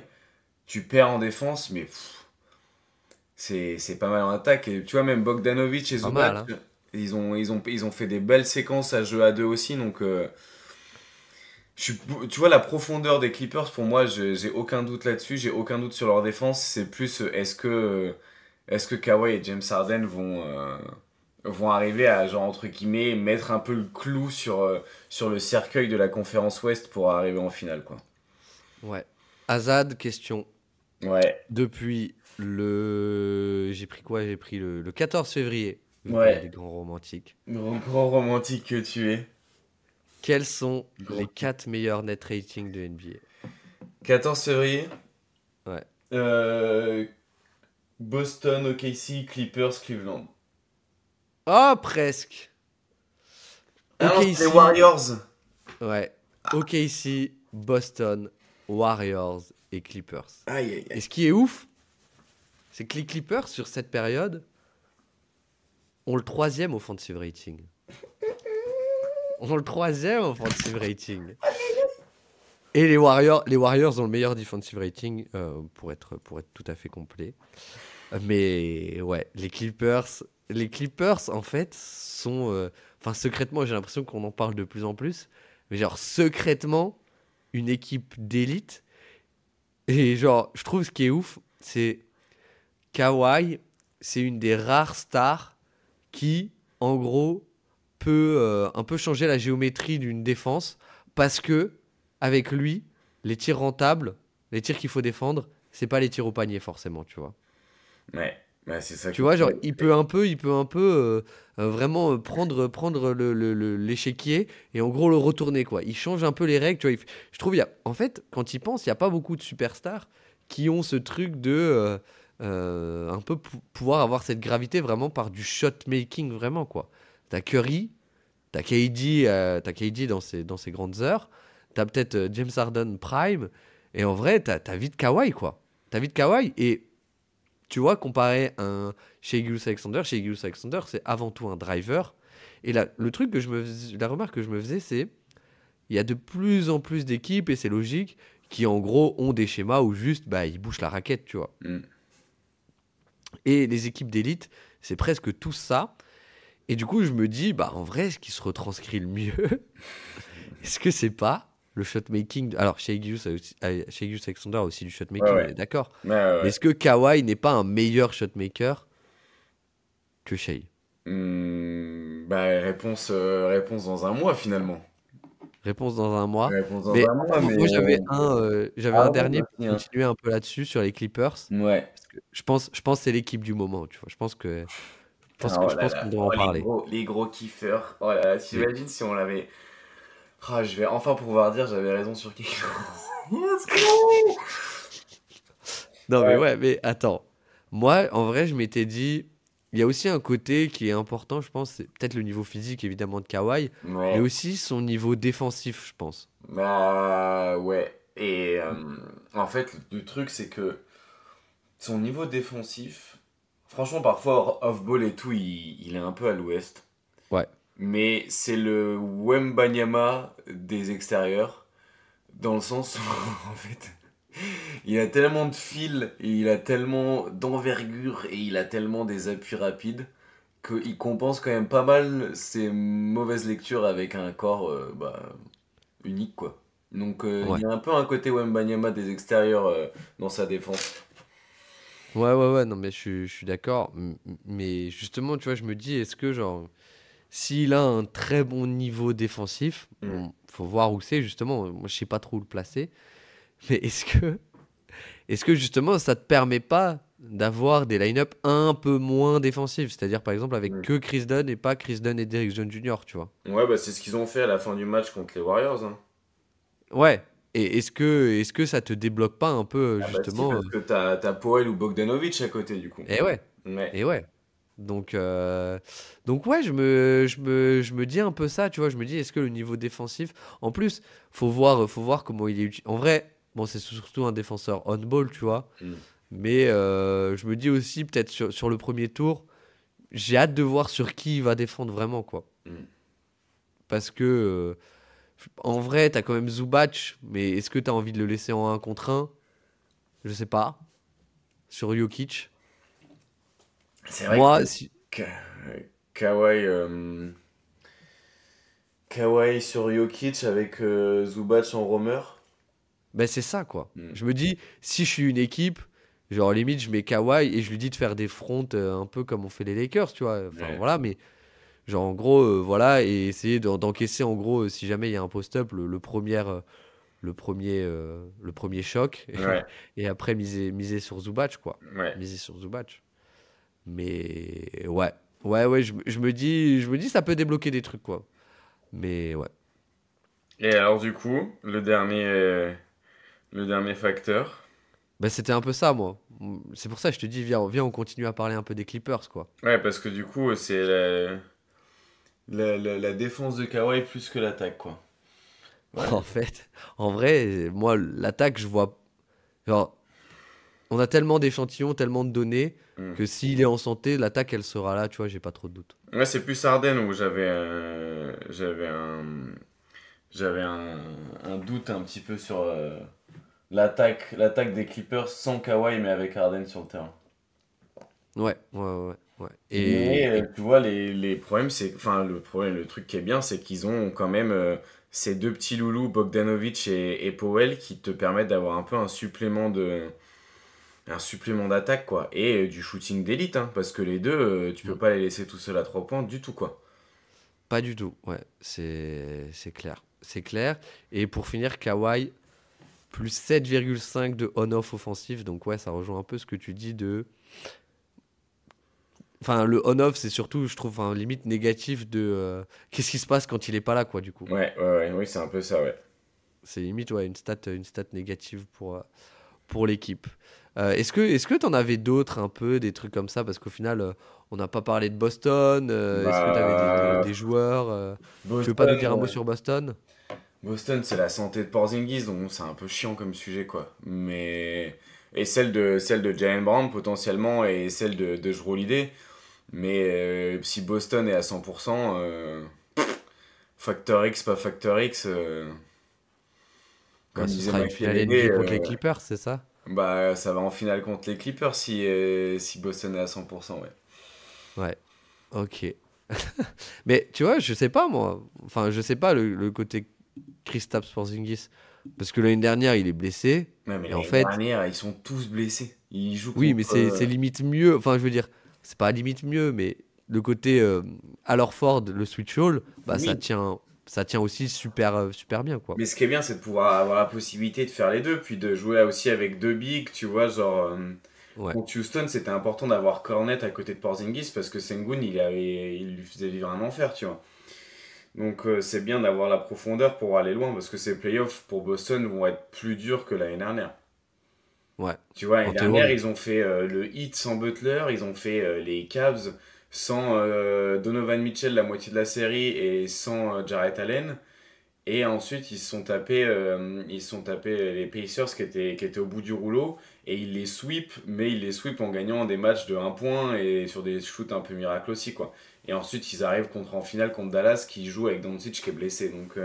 Tu perds en défense, mais c'est pas mal en attaque. Et tu vois, même Bogdanovic et Pas mal, Zubac, hein. ils ont fait des belles séquences à jeu à deux aussi. Donc, tu vois, la profondeur des Clippers, pour moi, j'ai aucun doute là-dessus. J'ai aucun doute sur leur défense. C'est plus, est-ce que Kawhi et James Harden vont arriver à, genre, entre guillemets, mettre un peu le clou sur le cercueil de la conférence Ouest pour arriver en finale, quoi. Ouais. Azad, question. Ouais, Depuis le. J'ai pris quoi? J'ai pris le 14 février, vu qu'on est des ouais. grands romantiques. Grand romantique que tu es. Quels sont les Grand 4 meilleurs net ratings de NBA? 14 février. Ouais. Euh, Boston, OKC, Clippers, Cleveland. Oh, presque. Ah non, c'est les OKC. Warriors. Ouais. OKC, Boston, Warriors et Clippers. Aïe, aïe, Et aïe. ce qui est ouf, c'est que les Clippers, sur cette période, ont le troisième offensive rating. Ont le troisième offensive rating. Et les Warriors ont le meilleur defensive rating, pour être tout à fait complet. Mais ouais, les Clippers en fait sont, enfin secrètement, j'ai l'impression qu'on en parle de plus en plus, mais genre secrètement une équipe d'élite. Et genre, je trouve ce qui est ouf, c'est Kawhi, c'est une des rares stars qui, en gros, peut un peu changer la géométrie d'une défense parce que avec lui, les tirs rentables, les tirs qu'il faut défendre, c'est pas les tirs au panier forcément, tu vois. Ouais, bah, c'est ça Tu que. vois, genre il peut un peu vraiment prendre l'échiquier et en gros le retourner quoi. Il change un peu les règles, tu vois. Je trouve en fait quand il pense, il y a pas beaucoup de superstars qui ont ce truc de un peu pouvoir avoir cette gravité vraiment par du shot making vraiment quoi. T'as Curry, t'as KD dans ses grandes heures. T'as peut-être James Harden Prime. Et en vrai, t'as vite Kawhi, quoi. T'as vite Kawhi. Et tu vois, comparé à un Shai Gilgeous-Alexander, c'est avant tout un driver. Et là, la remarque que je me faisais, c'est il y a de plus en plus d'équipes, et c'est logique, qui en gros ont des schémas où juste, bah, ils bouchent la raquette, tu vois. Mm. Et les équipes d'élite, c'est presque tout ça. Et du coup, je me dis, bah, en vrai, ce qui se retranscrit le mieux, est-ce que c'est pas le shotmaking Alors, Shai Alexander a aussi du Ouais, shotmaking, on ouais. est d'accord. Ouais, ouais, Mais ouais. est-ce que Kawhi n'est pas un meilleur shotmaker que Shai? Bah, réponse dans un mois finalement. Réponse dans un mois. Réponse dans Mais un mois, mais. moi, j'avais un Ah ouais, dernier pour vas-y, hein. continuer un peu là-dessus, sur les Clippers. Ouais. Parce que je pense que c'est l'équipe du moment, tu vois. Oh Je là pense là. qu'on doit en Oh, les parler. gros, les gros kiffeurs. Oh là là, Les- t'imagines si on l'avait. Ah, je vais enfin pouvoir dire j'avais raison sur quelque chose. Let's go. Non, mais Ouais. ouais, mais attends. Moi, en vrai, je m'étais dit, il y a aussi un côté qui est important, je pense, c'est peut-être le niveau physique, évidemment, de Kawhi, mais Ouais. aussi son niveau défensif, je pense. Bah ouais. Et en fait, le truc, c'est que son niveau défensif, franchement, parfois off-ball et tout, il est un peu à l'ouest. Ouais. mais c'est le Wembanyama des extérieurs, dans le sens où, en fait, il a tellement de fil, et il a tellement d'envergure, et il a tellement des appuis rapides, qu'il compense quand même pas mal ses mauvaises lectures avec un corps unique, quoi. Donc il Ouais. y a un peu un côté Wembanyama des extérieurs dans sa défense. Ouais, non, mais je suis d'accord. Mais justement, tu vois, je me dis, est-ce que, genre, s'il a un très bon niveau défensif, Mm. bon, faut voir où c'est, justement. Moi, je sais pas trop où le placer. Mais est-ce que justement, ça te permet pas d'avoir des line-up un peu moins défensifs? C'est-à-dire, par exemple, avec Mm. que Chris Dunn et pas Chris Dunn et Derrick Jones Jr., tu vois. Ouais, bah c'est ce qu'ils ont fait à la fin du match contre les Warriors, hein. Ouais. Et est-ce que ça te débloque pas un peu, Ah bah si, justement, parce que t'as Powell ou Bogdanovic à côté, du coup. eh ouais. Ouais. Et ouais. Donc, ouais, je me dis un peu ça, tu vois. Je me dis, est-ce que le niveau défensif. En plus, faut voir comment il est En vrai, bon, c'est surtout un défenseur on-ball, tu vois. Mm. Mais je me dis aussi, peut-être sur le premier tour, j'ai hâte de voir sur qui il va défendre vraiment, quoi. Mm. Parce que, en vrai, t'as quand même Zubac, mais est-ce que t'as envie de le laisser en un contre un? Je sais pas. Sur Jokic. C'est vrai que Moi, si. Ka- Kawhi, Kawhi sur Jokic avec Zubac en roamer. Ben c'est ça, quoi. Mm. Je me dis, si je suis une équipe, genre limite, je mets Kawhi et je lui dis de faire des fronts un peu comme on fait les Lakers, tu vois. Enfin, Ouais. voilà, mais genre en gros, voilà, et essayer d'encaisser en gros, si jamais il y a un post-up, le premier choc, Ouais. et après miser sur Zubac, quoi. Ouais. Miser sur Zubac. Mais ouais, ouais, je me dis, ça peut débloquer des trucs, quoi. Mais ouais. Et alors du coup, le dernier facteur. Ben c'était un peu ça, moi. C'est pour ça que je te dis, viens, on continue à parler un peu des Clippers, quoi. Ouais, parce que du coup, c'est la défense de Kawhi plus que l'attaque, quoi. Ouais. En fait, en vrai, moi, l'attaque, je vois. Genre, on a tellement d'échantillons, tellement de données, Mm. que s'il est en santé, l'attaque, elle sera là, tu vois, j'ai pas trop de doute. Ouais, c'est plus Harden où j'avais un doute un petit peu sur l'attaque des Clippers sans Kawhi, mais avec Harden sur le terrain. Ouais. Mais Et tu vois, les problèmes, c'est. Enfin, le truc qui est bien, c'est qu'ils ont quand même ces deux petits loulous, Bogdanovic et Powell, qui te permettent d'avoir un peu un supplément d'attaque, quoi. Et du shooting d'élite, hein, parce que les deux, tu peux hmm, pas les laisser tout seuls à 3 points du tout, quoi. pas du tout, ouais, c'est clair. C'est clair. Et pour finir, Kawhi, plus 7,5 de on-off offensif, donc ouais, ça rejoint un peu ce que tu dis de. Enfin, le on-off, c'est surtout, je trouve, un limite négatif de. Qu'est-ce qui se passe quand il est pas là, quoi, du coup. Ouais, oui, c'est un peu ça, ouais. C'est limite, ouais, une stat négative pour l'équipe. Est-ce que tu en avais d'autres un peu, des trucs comme ça? Parce qu'au final, on n'a pas parlé de Boston. Est-ce que tu avais Bah, des joueurs? Tu veux pas nous Boston, dire un mot sur Boston? Boston, c'est la santé de Porzingis, donc c'est un peu chiant comme sujet, quoi. Mais. Et celle de Jalen Brown, potentiellement, et celle de Jrue Holiday. Mais si Boston est à 100%, Factor X, pas Factor X, Bah, comme ce disait sera une Mike finale Lede, NBA contre les Clippers, c'est ça? bah, ça va en finale contre les Clippers si Boston est à 100%, ouais. Ouais, ok. Mais tu vois, je sais pas moi. Enfin, je sais pas le côté Kristaps Porzingis. Parce que l'année dernière, il est blessé. Ouais, mais Et en l'année fait, dernière, ils sont tous blessés. Ils jouent oui, mais contre. c'est limite mieux. Enfin, je veux dire, c'est pas limite mieux, mais le côté Al Horford, le switch all, bah Oui, ça tient aussi super, super bien, quoi. mais ce qui est bien, c'est de pouvoir avoir la possibilité de faire les deux, puis de jouer aussi avec deux bigs, tu vois, genre. Ouais, Contre Houston, c'était important d'avoir Cornet à côté de Porzingis parce que Sengun, il lui faisait vivre un enfer, tu vois. Donc c'est bien d'avoir la profondeur pour aller loin parce que ces playoffs pour Boston vont être plus durs que l'année dernière. ouais. Tu vois, l'année En dernière, théorie. ils ont fait le Heat sans Butler, ils ont fait les Cavs sans Donovan Mitchell la moitié de la série et sans Jarrett Allen. Et ensuite, ils se sont tapés les Pacers qui étaient au bout du rouleau. et ils les sweep, mais ils les sweep en gagnant des matchs de 1 point et sur des shoots un peu miracles aussi, quoi. Et ensuite, ils arrivent en finale contre Dallas qui joue avec Doncic qui est blessé. Donc,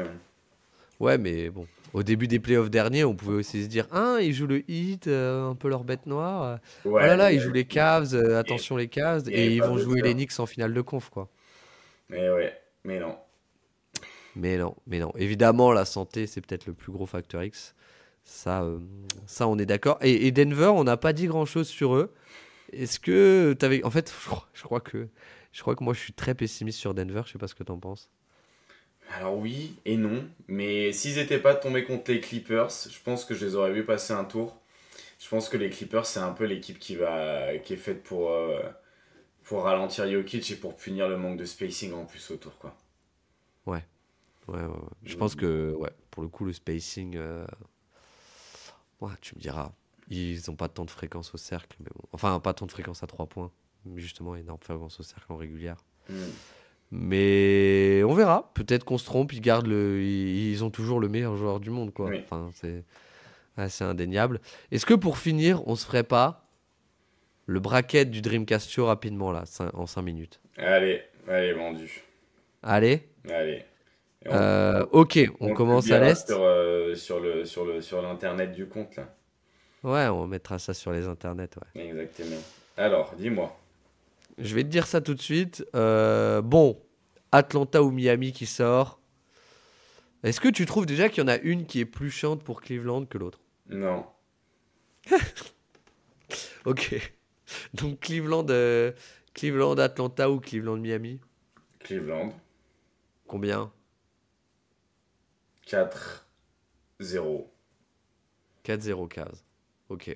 Ouais, mais bon. Au début des playoffs derniers, on pouvait aussi se dire, ah, ils jouent le Heat, un peu leur bête noire. Oh là ouais, là, mais ils jouent les Cavs, attention les Cavs, il n'y avait et ils pas vont jouer Butler. les Knicks en finale de conf, quoi. Mais ouais, mais non. Mais non, mais non. Évidemment, la santé, c'est peut-être le plus gros facteur X. Ça, ça on est d'accord. Et Denver, on n'a pas dit grand-chose sur eux. Est-ce que t'avais... En fait, je crois que moi, je suis très pessimiste sur Denver. Je sais pas ce que t'en penses. Alors oui et non, mais s'ils n'étaient pas tombés contre les Clippers, je pense que je les aurais vu passer un tour. Je pense que les Clippers, c'est un peu l'équipe qui est faite pour ralentir Jokic et pour punir le manque de spacing en plus autour, quoi. Ouais, ouais, ouais, ouais. Je pense Mm. que, ouais, pour le coup, le spacing, ouais, tu me diras. Ils n'ont pas tant de fréquence au cercle, mais bon. Enfin, pas tant de fréquence à 3 points. Mais justement, énorme fréquence au cercle en régulière. Mm. Mais on verra. Peut-être qu'on se trompe. Ils ont toujours le meilleur joueur du monde, quoi. Oui. Enfin, c'est assez indéniable. Est-ce que pour finir, on se ferait pas le bracket du Dreamcast Show rapidement, là, en 5 minutes? Allez, allez, vendu. Allez. Allez. Et on, Ok, on on le commence à publiera l'Est. sur l'internet du compte, là. Ouais, on mettra ça sur les internets, ouais. Exactement. Alors, dis-moi. Je vais te dire ça tout de suite. Bon, Atlanta ou Miami qui sort. Est-ce que tu trouves déjà qu'il y en a une qui est plus chiante pour Cleveland que l'autre? Non. Ok. Donc Cleveland, Atlanta ou Cleveland, Miami? Cleveland. Combien? 4-0. 4-0 15. Ok.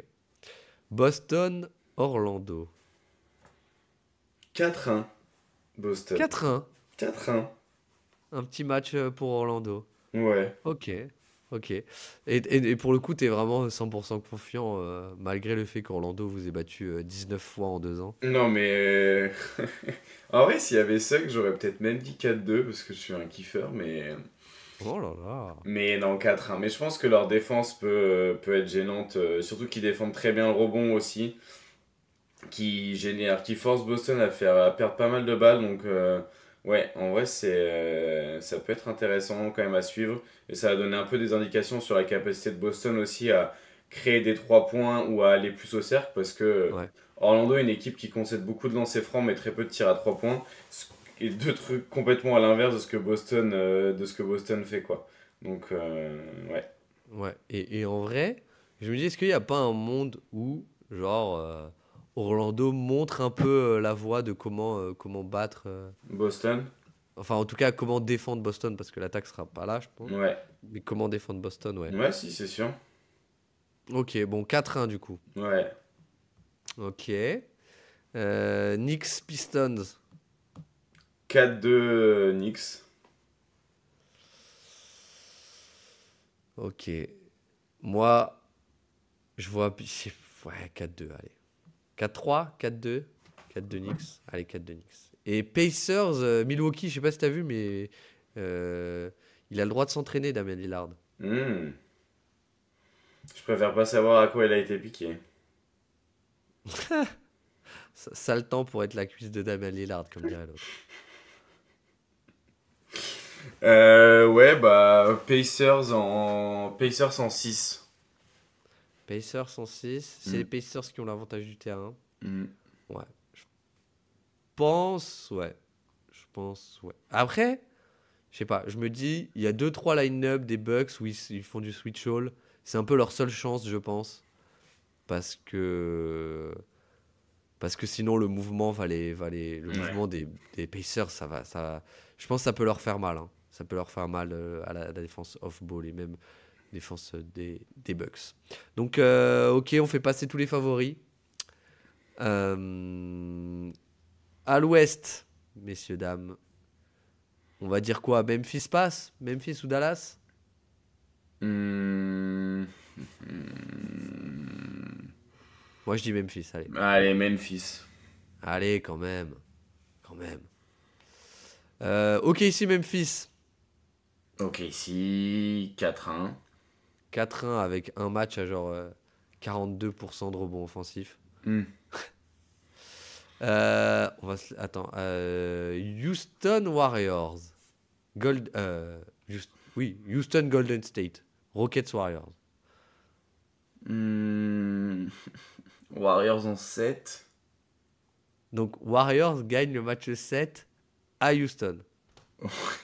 Boston, Orlando. 4-1. Boston. 4-1. 4-1. Un petit match pour Orlando. Ouais. Ok. Ok. Et pour le coup, t'es vraiment 100% confiant, malgré le fait qu'Orlando vous ait battu 19 fois en 2 ans. Non, mais. En vrai, s'il y avait Suggs, j'aurais peut-être même dit 4-2 parce que je suis un kiffeur, mais. Oh là là. Mais non, 4-1. Mais je pense que leur défense peut être gênante, surtout qu'ils défendent très bien le rebond aussi, qui force Boston à perdre pas mal de balles. Donc, ouais, en vrai, ça peut être intéressant quand même à suivre. Et ça va donner un peu des indications sur la capacité de Boston aussi à créer des 3 points ou à aller plus au cercle, parce que Ouais. Orlando est une équipe qui concède beaucoup de lancers francs, mais très peu de tirs à 3 points. Et deux trucs complètement à l'inverse de ce que Boston fait, quoi. Donc, ouais. Ouais. Et en vrai, je me dis, est-ce qu'il n'y a pas un monde où, genre, Orlando montre un peu la voie de comment battre. Boston? Enfin, en tout cas, comment défendre Boston, parce que l'attaque sera pas là, je pense. Ouais. Mais comment défendre Boston, ouais. Ouais, si, c'est sûr. Ok, bon, 4-1 du coup. Ouais. Ok. Knicks Pistons. 4-2 Knicks. Ok. Moi, je vois. Ouais, 4-2, allez. 4-3, 4-2. 4-2 Knicks. Allez, 4-2 Knicks. Et Pacers, Milwaukee, je sais pas si t'as vu, mais euh, il a le droit de s'entraîner, Damien Lillard. Hmm. Je préfère pas savoir à quoi il a été piqué. Ça a le temps pour être la cuisse de Damien Lillard, comme dirait l'autre. Ouais, bah, Pacers en 6. Pacers 106. C'est les Hmm. Pacers qui ont l'avantage du terrain. Hmm. Ouais. Je pense, ouais. Je pense, ouais. Après, je sais pas, je me dis, il y a deux trois line-up des Bucks où ils font du switch all. C'est un peu leur seule chance, je pense. Parce que, parce que sinon, le Ouais. mouvement des Pacers, je pense que ça peut leur faire mal, hein. Ça peut leur faire mal à la défense off-ball et même défense des Bucks. Donc, ok, on fait passer tous les favoris. Euh, à l'ouest, messieurs, dames, on va dire quoi? Memphis passe? Memphis ou Dallas? Hmm. Hmm. Moi, je dis Memphis, allez. Allez, Memphis. Allez, quand même. Quand même. Ok, ici, Memphis. Ok, ici, 4-1. 4-1 avec un match à genre 42% de rebonds offensifs. Hmm. Attends. Houston Warriors. Gold, oui, Houston Golden State. Rockets Warriors. Hmm. Warriors en 7. Donc Warriors gagnent le match 7 à Houston.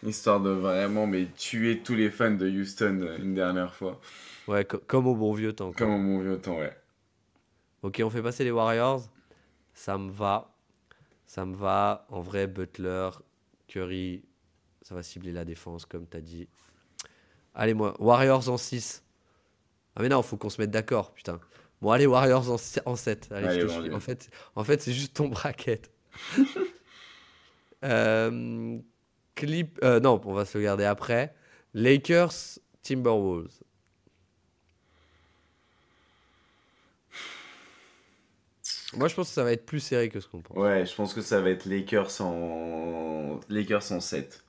Histoire de vraiment mais tuer tous les fans de Houston une dernière fois. Ouais, comme au bon vieux temps, Comme quoi. au bon vieux temps, ouais. Ok, on fait passer les Warriors. Ça me va. Ça me va. En vrai, Butler, Curry, ça va cibler la défense, comme t'as dit. Allez, moi, Warriors en 6. Ah mais non, faut qu'on se mette d'accord, putain. Bon, allez, Warriors en 7. Allez, je Allez, te bon, suis. allez. En fait c'est juste ton bracket. Euh, non, on va se le garder après. Lakers, Timberwolves. Moi, je pense que ça va être plus serré que ce qu'on pense. Ouais, je pense que ça va être Lakers en 7.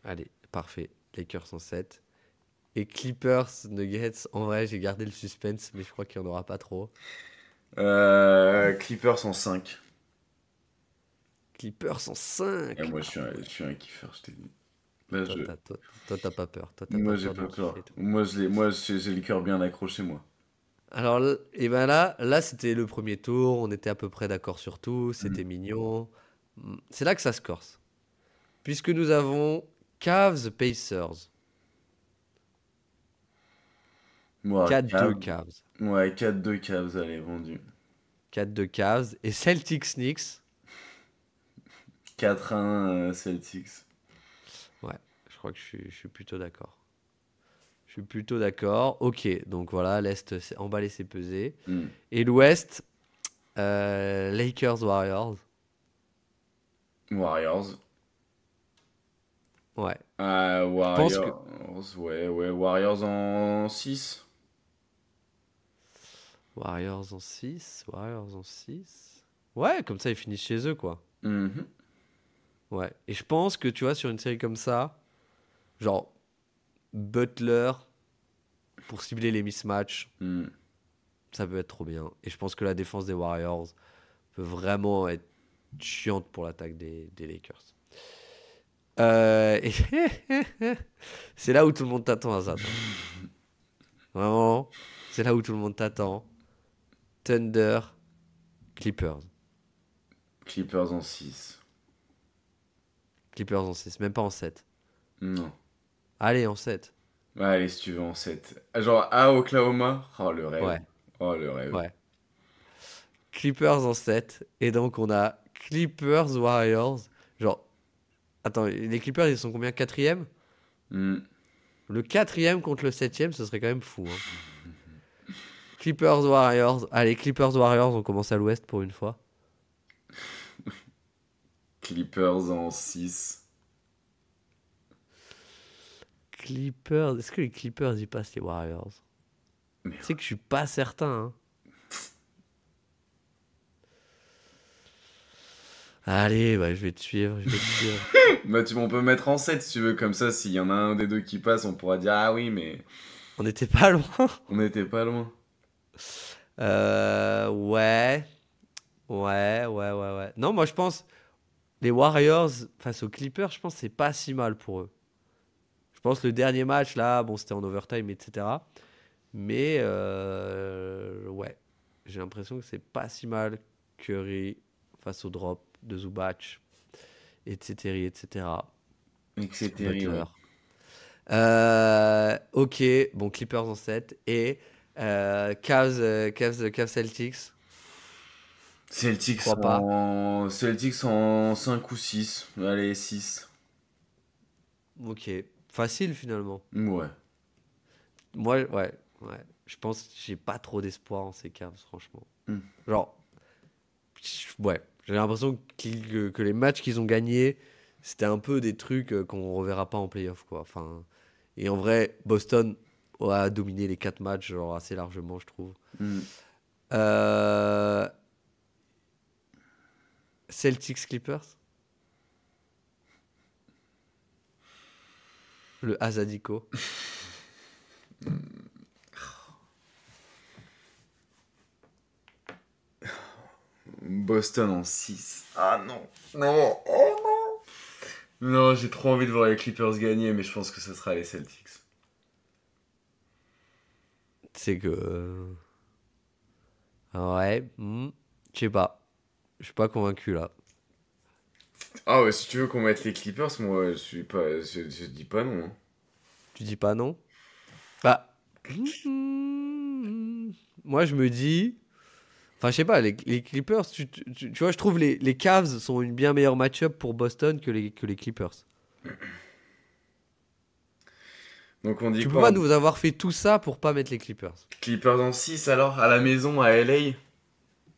Allez, parfait. Lakers en 7. Et Clippers, Nuggets. En vrai, j'ai gardé le suspense, mais je crois qu'il n'y en aura pas trop. Clippers en 5. Clippers en Et 5. moi, Ah je ouais. suis un kiffeur, je t'ai dit. Là, Toi, t'as pas peur. Toi, t'as Moi, pas j'ai peur pas d'en kiffer peur. et tout. J'ai le cœur bien accroché, moi. Alors, et ben là, c'était le premier tour. On était à peu près d'accord sur tout. Mm. C'était mignon. C'est là que ça se corse. Puisque nous avons Cavs Pacers. Moi, 4-2 Cavs. ouais, 4-2 Cavs, allez, vendu. 4-2 Cavs. Et Celtics Knicks. 4-1 Celtics. Ouais, je crois que je suis plutôt d'accord. Je suis plutôt d'accord. Ok, donc voilà, l'Est s'est emballé, s'est pesé. Mm. Et l'Ouest, Lakers Warriors. Warriors. Ouais, je pense que Warriors, ouais, Warriors en 6. Warriors en 6. Warriors en 6. Ouais, comme ça, ils finissent chez eux, quoi. Mhm. Ouais. Et je pense que, tu vois, sur une série comme ça, genre Butler, pour cibler les mismatchs, Mm. ça peut être trop bien. Et je pense que la défense des Warriors peut vraiment être chiante pour l'attaque des Lakers. Et c'est là où tout le monde t'attend, Azad. Vraiment, c'est là où tout le monde t'attend. Thunder, Clippers. Clippers en 6. Clippers en 6, même pas en 7. Non. Allez, en 7. Ouais, allez, si tu veux, en 7. Genre à Oklahoma. Oh, le rêve. Ouais, Oh, le rêve. ouais. Clippers en 7. Et donc, on a Clippers Warriors. Genre, attends, les Clippers, ils sont combien? Quatrième? Mm. Le quatrième contre le septième, ce serait quand même fou, hein. Clippers Warriors. Allez, Clippers Warriors, on commence à l'ouest pour une fois. Clippers en 6. Clippers. Est-ce que les Clippers y passent les Warriors? Mais Tu sais que je suis pas certain, hein. Allez, bah, je vais te suivre, je vais te suivre. bah, on peut mettre en 7 si tu veux, comme ça, s'il y en a un des deux qui passe, on pourra dire ah oui, mais On n'était pas loin. on n'était pas loin. Ouais. Ouais. Non, moi je pense les Warriors face aux Clippers, je pense que c'est pas si mal pour eux. Je pense le dernier match là, bon, c'était en overtime, etc. Mais ouais, j'ai l'impression que c'est pas si mal. Curry face au drop de Zubac, etc. Etc. Butler. Ouais. Ok, bon, Clippers en 7 et Cavs Celtics. Je crois pas. Celtics en 5 ou 6. Allez, 6. Ok, facile finalement. Ouais. Moi, ouais. Je pense que j'ai pas trop d'espoir en ces Cavs, franchement. Hmm. Genre, ouais. J'ai l'impression que les matchs qu'ils ont gagnés, c'était un peu des trucs qu'on reverra pas en playoff, quoi. Enfin, et en vrai, Boston a dominé les 4 matchs, genre, assez largement, je trouve. Hmm. Euh, Celtics Clippers, le Azadico. Boston en 6. Ah non. Non. Oh non. Non, j'ai trop envie de voir les Clippers gagner, mais je pense que ce sera les Celtics. C'est que. Ouais. Je sais pas. Je suis pas convaincu là. Ah ouais, si tu veux qu'on mette les Clippers, moi je suis pas. Je dis pas non. Hein. Tu dis pas non? Bah. Moi, je me dis. Enfin, je sais pas, les Clippers, tu vois, je trouve les Cavs sont une bien meilleure match-up pour Boston que les Clippers. Donc on dit Tu peux quoi? pas nous avoir fait tout ça pour pas mettre les Clippers. Clippers en 6 alors, à la maison, à LA?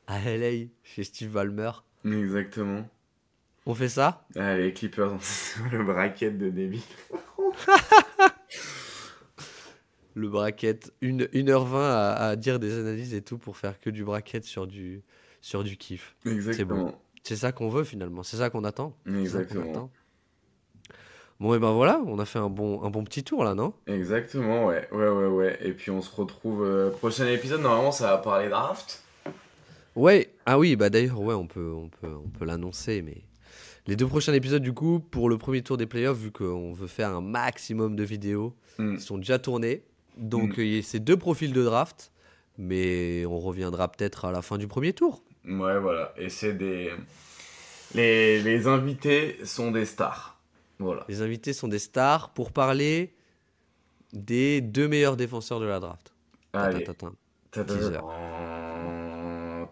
À LA, chez Steve Ballmer. Exactement. On fait ça? Allez, Clippers en 6, le bracket de débit. Le bracket, 1h20 à dire des analyses et tout pour faire que du bracket sur du kiff. C'est beau. Exactement. C'est ça qu'on veut finalement, c'est ça qu'on attend. C'est ça qu'on Exactement. attend. Bon, et ben voilà, on a fait un bon petit tour là, non? Exactement, ouais. Ouais. Et puis on se retrouve prochain épisode. Normalement, ça va parler draft. Ouais, ah oui, bah d'ailleurs, ouais, on peut l'annoncer, mais les 2 prochains épisodes, du coup, pour le premier tour des playoffs, vu qu'on veut faire un maximum de vidéos, Hmm. ils sont déjà tournés. Hmm. Donc, il y a ces 2 profils de draft, mais on reviendra peut-être à la fin du premier tour. Ouais, voilà. Et c'est des. Les invités sont des stars. Voilà. Les invités sont des stars pour parler des 2 meilleurs défenseurs de la draft. Allez. Tatatata. Ta-ta-ta-tan. Teaser.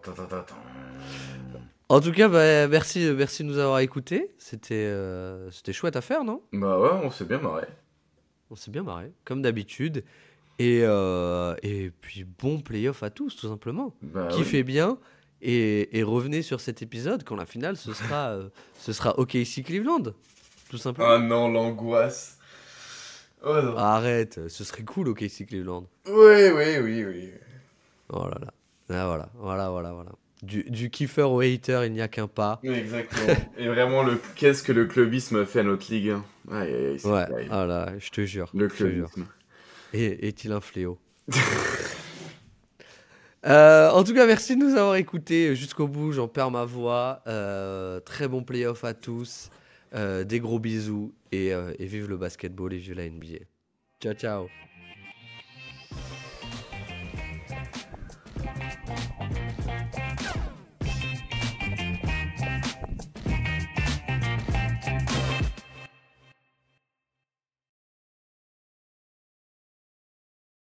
Ta-ta-ta-tan. En tout cas, bah, merci de nous avoir écoutés. C'était chouette à faire, non? Bah ouais, on s'est bien marré. On s'est bien marré, comme d'habitude. Et puis, bon playoff à tous, tout simplement. Bah oui. Kiffez bien et revenez sur cet épisode quand la finale, ce sera OKC Cleveland, tout Ah simplement. non, l'angoisse. Oh non. Arrête, ce serait cool OKC Cleveland. Oui. Oh là là. Ah, voilà. Du kiffer au hater, il n'y a qu'un pas. Exactement. Et vraiment, qu'est-ce que le clubisme fait à notre ligue, hein. Aïe, aïe, aïe, c'est Ouais, terrible. ah là, je te jure, Le je te jure. clubisme. Est-il un fléau? En tout cas, merci de nous avoir écoutés jusqu'au bout. J'en perds ma voix. Très bon playoff à tous. Des gros bisous et vive le basketball et vive la NBA. Ciao, ciao.